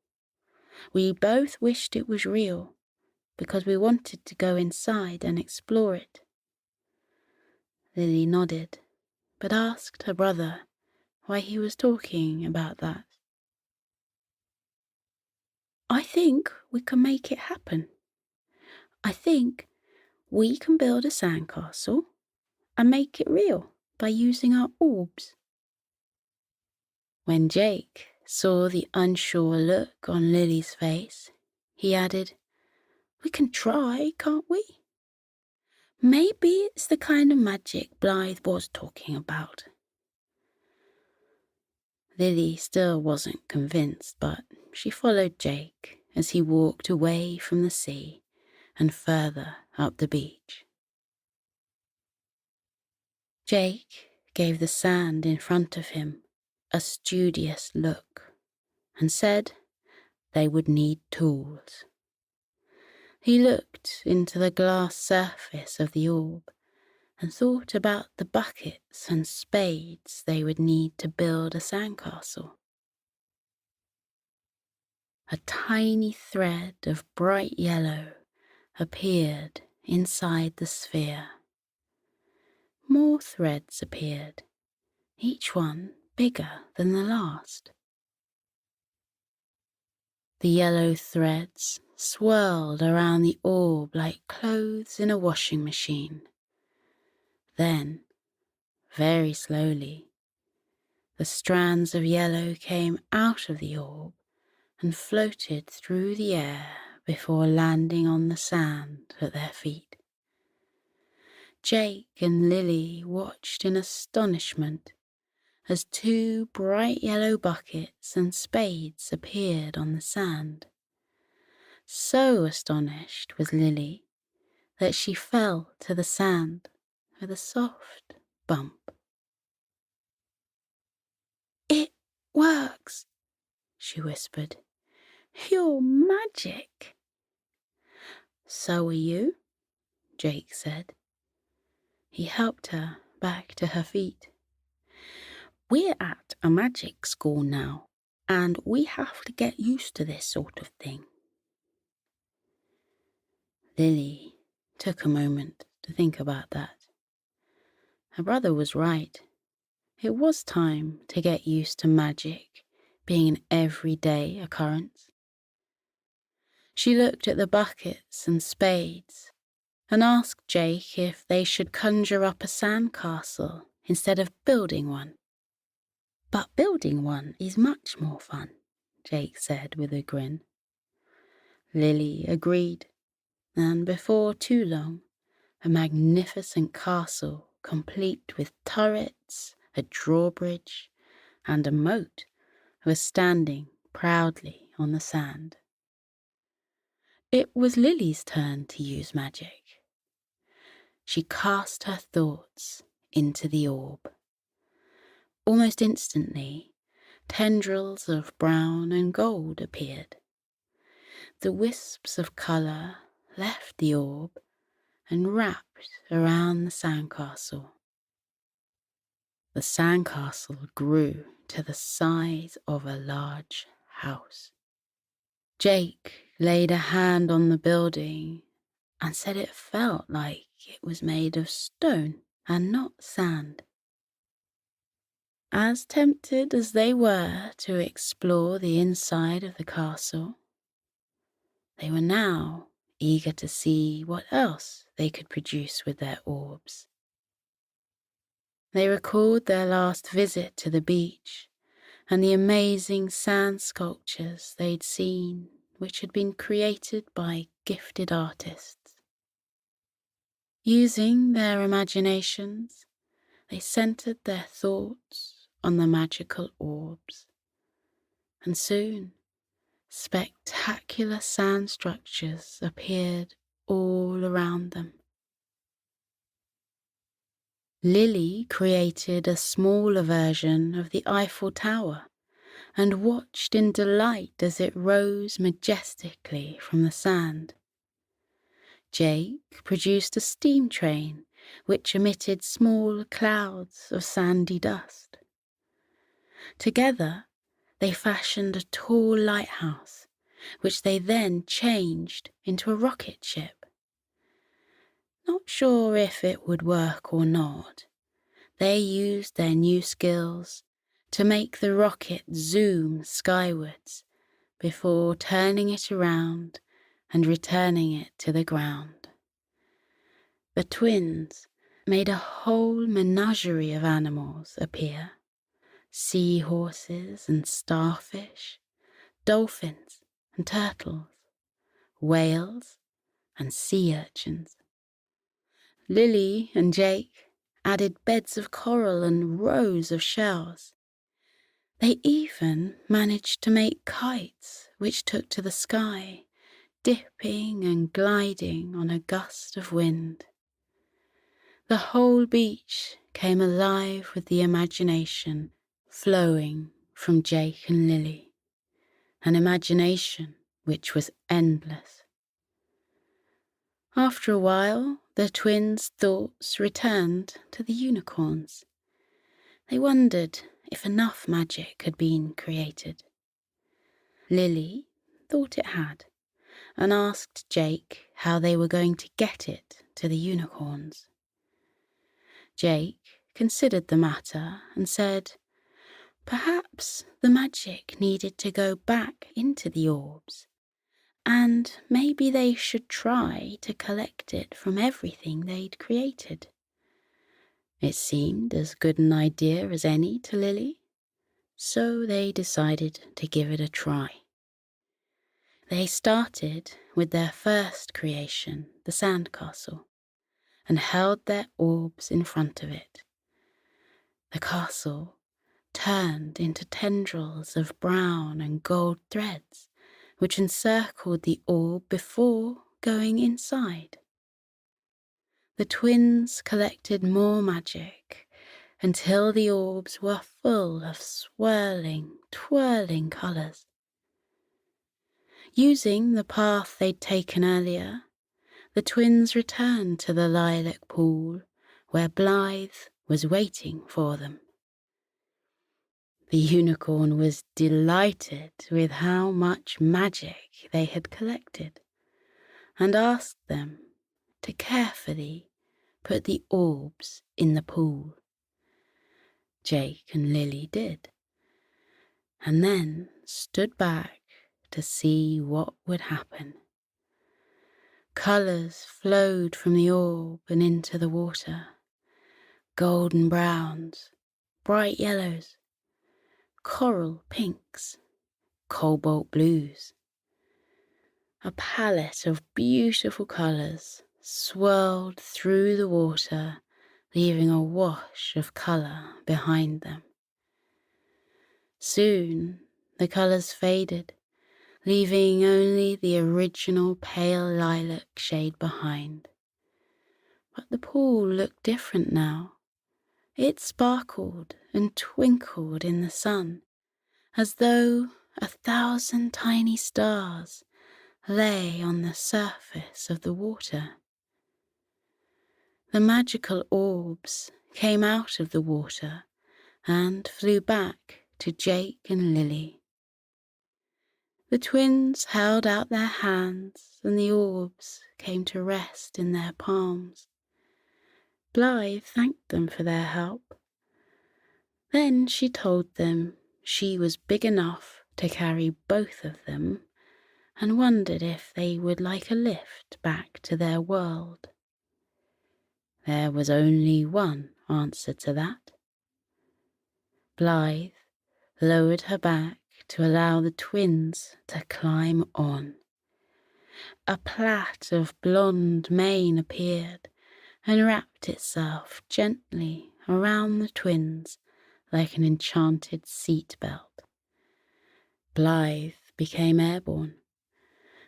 We both wished it was real because we wanted to go inside and explore it. Lily nodded, but asked her brother why he was talking about that. I think we can make it happen. I think we can build a sandcastle and make it real, by using our orbs. When Jake saw the unsure look on Lily's face, he added, "We can try, can't we? Maybe it's the kind of magic Blythe was talking about." Lily still wasn't convinced, but she followed Jake as he walked away from the sea and further up the beach. Jake gave the sand in front of him a studious look and said they would need tools. He looked into the glass surface of the orb and thought about the buckets and spades they would need to build a sandcastle. A tiny thread of bright yellow appeared inside the sphere. More threads appeared, each one bigger than the last. The yellow threads swirled around the orb like clothes in a washing machine. Then, very slowly, the strands of yellow came out of the orb and floated through the air before landing on the sand at their feet. Jake and Lily watched in astonishment as two bright yellow buckets and spades appeared on the sand. So astonished was Lily that she fell to the sand with a soft bump. "It works," she whispered. "You're magic." "So are you," Jake said. He helped her back to her feet. "We're at a magic school now, and we have to get used to this sort of thing." Lily took a moment to think about that. Her brother was right. It was time to get used to magic being an everyday occurrence. She looked at the buckets and spades and asked Jake if they should conjure up a sandcastle instead of building one. "But building one is much more fun," Jake said with a grin. Lily agreed, and before too long, a magnificent castle complete with turrets, a drawbridge, and a moat was standing proudly on the sand. It was Lily's turn to use magic. She cast her thoughts into the orb. Almost instantly, tendrils of brown and gold appeared. The wisps of colour left the orb and wrapped around the sandcastle. The sandcastle grew to the size of a large house. Jake laid a hand on the building and said it felt like it was made of stone and not sand. As tempted as they were to explore the inside of the castle, they were now eager to see what else they could produce with their orbs. They recalled their last visit to the beach and the amazing sand sculptures they'd seen, which had been created by gifted artists. Using their imaginations, they centered their thoughts on the magical orbs, and soon spectacular sand structures appeared all around them. Lily created a smaller version of the Eiffel Tower and watched in delight as it rose majestically from the sand. Jake produced a steam train which emitted small clouds of sandy dust. Together, they fashioned a tall lighthouse, which they then changed into a rocket ship. Not sure if it would work or not, they used their new skills to make the rocket zoom skywards before turning it around and returning it to the ground. The twins made a whole menagerie of animals appear. Seahorses and starfish, dolphins and turtles, whales and sea urchins. Lily and Jake added beds of coral and rows of shells. They even managed to make kites which took to the sky, dipping and gliding on a gust of wind. The whole beach came alive with the imagination flowing from Jake and Lily, an imagination which was endless. After a while, the twins' thoughts returned to the unicorns. They wondered if enough magic had been created. Lily thought it had, and asked Jake how they were going to get it to the unicorns. Jake considered the matter and said, perhaps the magic needed to go back into the orbs, and maybe they should try to collect it from everything they'd created. It seemed as good an idea as any to Lily, so they decided to give it a try. They started with their first creation, the sandcastle, and held their orbs in front of it. The castle turned into tendrils of brown and gold threads, which encircled the orb before going inside. The twins collected more magic until the orbs were full of swirling, twirling colours. Using the path they'd taken earlier, the twins returned to the lilac pool where Blythe was waiting for them. The unicorn was delighted with how much magic they had collected and asked them to carefully put the orbs in the pool. Jake and Lily did, and then stood back to see what would happen. Colours flowed from the orb and into the water. Golden browns, bright yellows, coral pinks, cobalt blues. A palette of beautiful colours swirled through the water, leaving a wash of colour behind them. Soon the colours faded, leaving only the original pale lilac shade behind. But the pool looked different now. It sparkled and twinkled in the sun, as though 1,000 tiny stars lay on the surface of the water. The magical orbs came out of the water and flew back to Jake and Lily. The twins held out their hands and the orbs came to rest in their palms. Blythe thanked them for their help. Then she told them she was big enough to carry both of them and wondered if they would like a lift back to their world. There was only one answer to that. Blythe lowered her back to allow the twins to climb on. A plait of blonde mane appeared and wrapped itself gently around the twins like an enchanted seat belt. Blythe became airborne,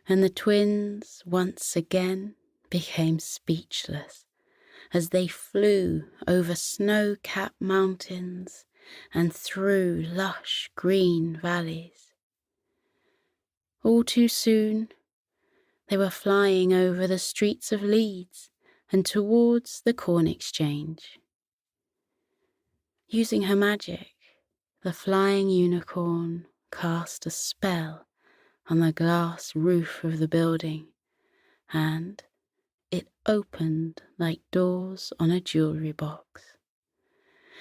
and the twins once again became speechless as they flew over snow-capped mountains and through lush green valleys. All too soon, they were flying over the streets of Leeds and towards the corn exchange. Using her magic, the flying unicorn cast a spell on the glass roof of the building, and it opened like doors on a jewellery box.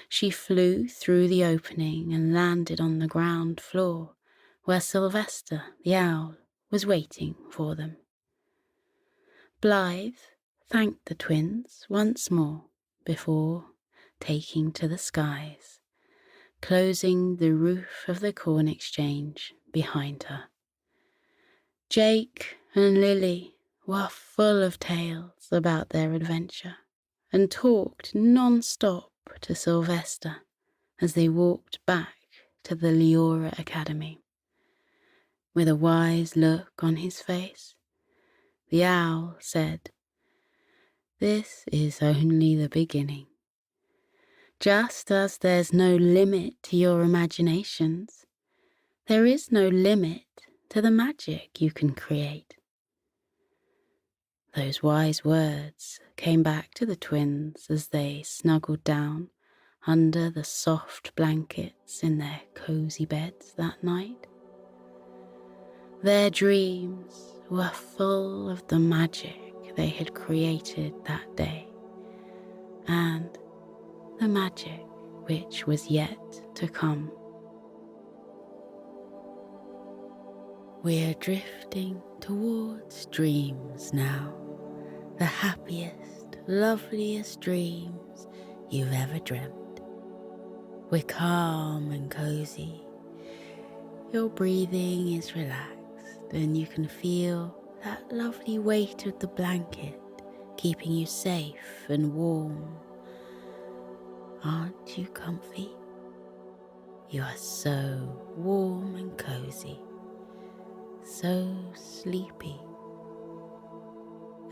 She flew through the opening and landed on the ground floor where Sylvester, the owl, was waiting for them. Blythe thanked the twins once more before taking to the skies, closing the roof of the corn exchange behind her. Jake and Lily were full of tales about their adventure and talked non-stop to Sylvester as they walked back to the Leora Academy. With a wise look on his face, the owl said, "This is only the beginning. Just as there's no limit to your imaginations, there is no limit to the magic you can create." Those wise words came back to the twins as they snuggled down under the soft blankets in their cozy beds that night. Their dreams were full of the magic they had created that day, and the magic which was yet to come. We're drifting towards dreams now, the happiest, loveliest dreams you've ever dreamt. We're calm and cozy. Your breathing is relaxed and you can feel that lovely weight of the blanket keeping you safe and warm. Aren't you comfy? You are so warm and cozy, so sleepy.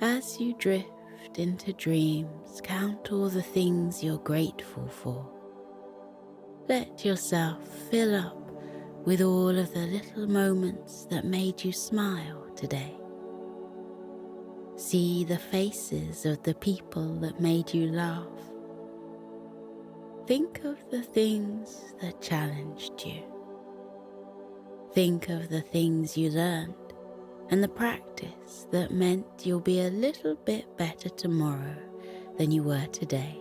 As you drift into dreams, count all the things you're grateful for. Let yourself fill up with all of the little moments that made you smile today. See the faces of the people that made you laugh. Think of the things that challenged you. Think of the things you learned and the practice that meant you'll be a little bit better tomorrow than you were today.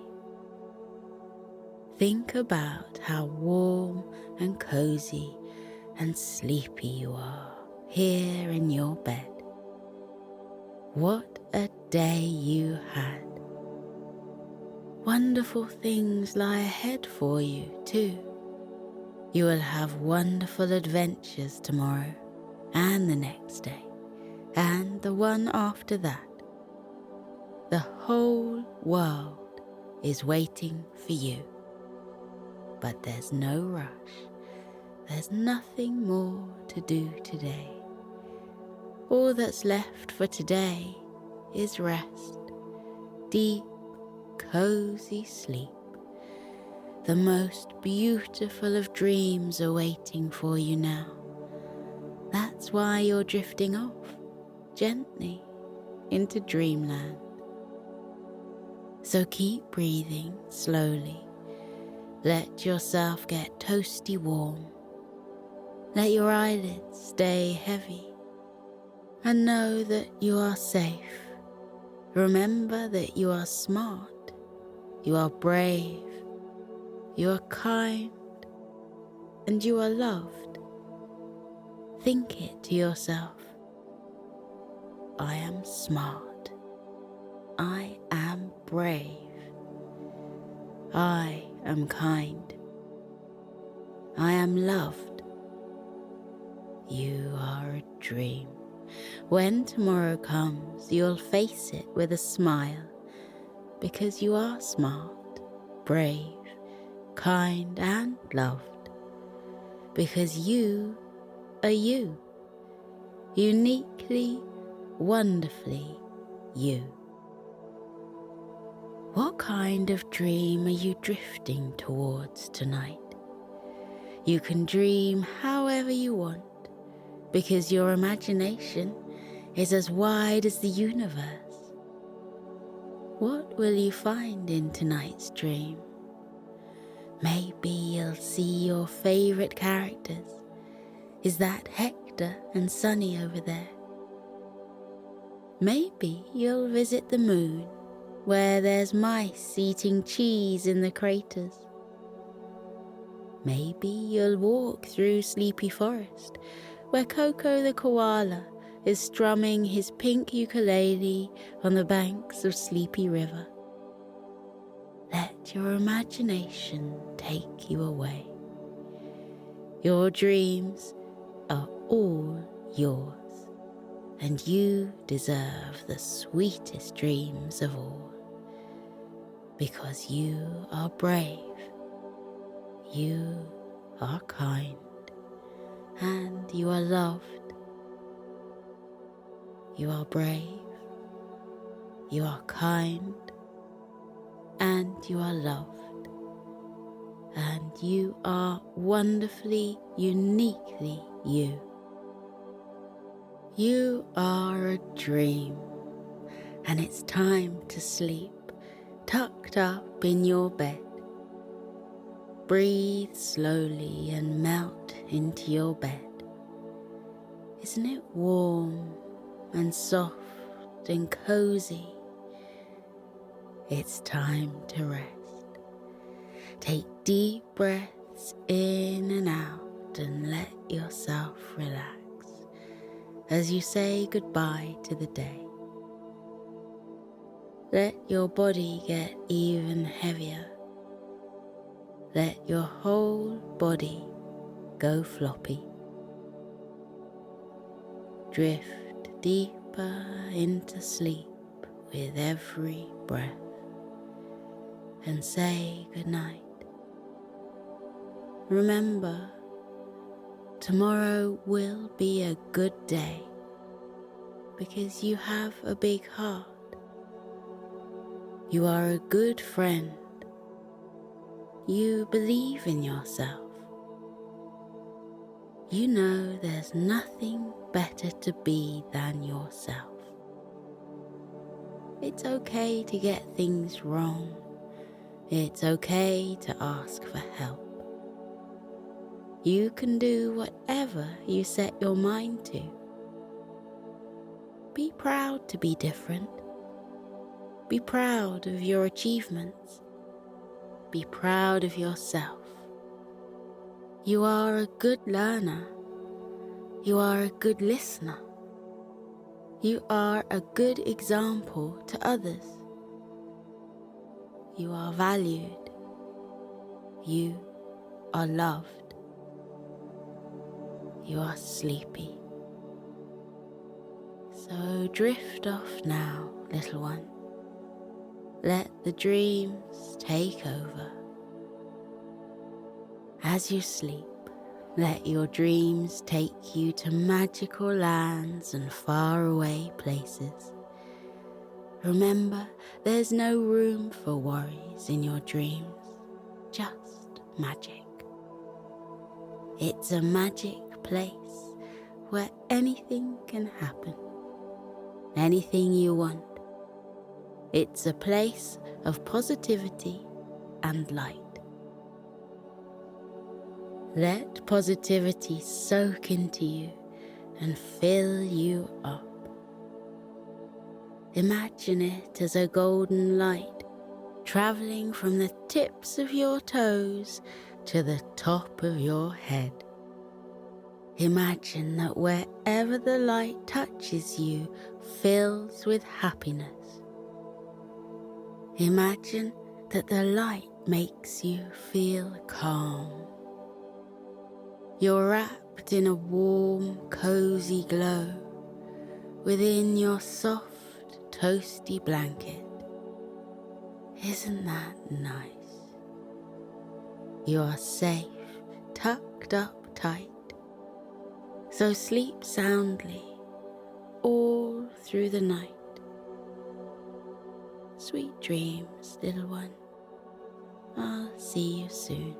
Think about how warm and cozy and sleepy you are here in your bed. What a day you had. Wonderful things lie ahead for you too. You will have wonderful adventures tomorrow and the next day and the one after that. The whole world is waiting for you. But there's no rush. There's nothing more to do today. All that's left for today is rest, deep, cozy sleep. The most beautiful of dreams are waiting for you now. That's why you're drifting off, gently, into dreamland. So keep breathing slowly. Let yourself get toasty warm. Let your eyelids stay heavy. And know that you are safe. Remember that you are smart. You are brave. You are kind. And you are loved. Think it to yourself. I am smart. I am brave. I am kind. I am loved. You are a dream. When tomorrow comes, you'll face it with a smile, because you are smart, brave, kind, and loved. Because you are you, uniquely, wonderfully you. What kind of dream are you drifting towards tonight? You can dream however you want, because your imagination is as wide as the universe. What will you find in tonight's dream? Maybe you'll see your favorite characters. Is that Hector and Sunny over there? Maybe you'll visit the moon, where there's mice eating cheese in the craters. Maybe you'll walk through Sleepy Forest, where Koko the Koala is strumming his pink ukulele on the banks of Sleepy River. Let your imagination take you away. Your dreams are all yours, and you deserve the sweetest dreams of all, because you are brave, you are kind, and you are loved. You are brave, you are kind, and you are loved, and you are wonderfully, uniquely you. You are a dream, and it's time to sleep, tucked up in your bed. Breathe slowly and melt into your bed. Isn't it warm and soft and cozy? It's time to rest. Take deep breaths in and out and let yourself relax as you say goodbye to the day. Let your body get even heavier. Let your whole body go floppy. Drift deeper into sleep with every breath and say goodnight. Remember, tomorrow will be a good day because you have a big heart. You are a good friend. You believe in yourself. You know there's nothing better to be than yourself. It's okay to get things wrong. It's okay to ask for help. You can do whatever you set your mind to. Be proud to be different. Be proud of your achievements. Be proud of yourself. You are a good learner. You are a good listener. You are a good example to others. You are valued. You are loved. You are sleepy. So drift off now, little one. Let the dreams take over. As you sleep, let your dreams take you to magical lands and faraway places. Remember, there's no room for worries in your dreams, just magic. It's a magic place where anything can happen, anything you want. It's a place of positivity and light. Let positivity soak into you and fill you up. Imagine it as a golden light traveling from the tips of your toes to the top of your head. Imagine that wherever the light touches you fills with happiness. Imagine that the light makes you feel calm. You're wrapped in a warm, cozy glow within your soft, toasty blanket. Isn't that nice? You are safe, tucked up tight. So sleep soundly all through the night. Sweet dreams, little one. I'll see you soon.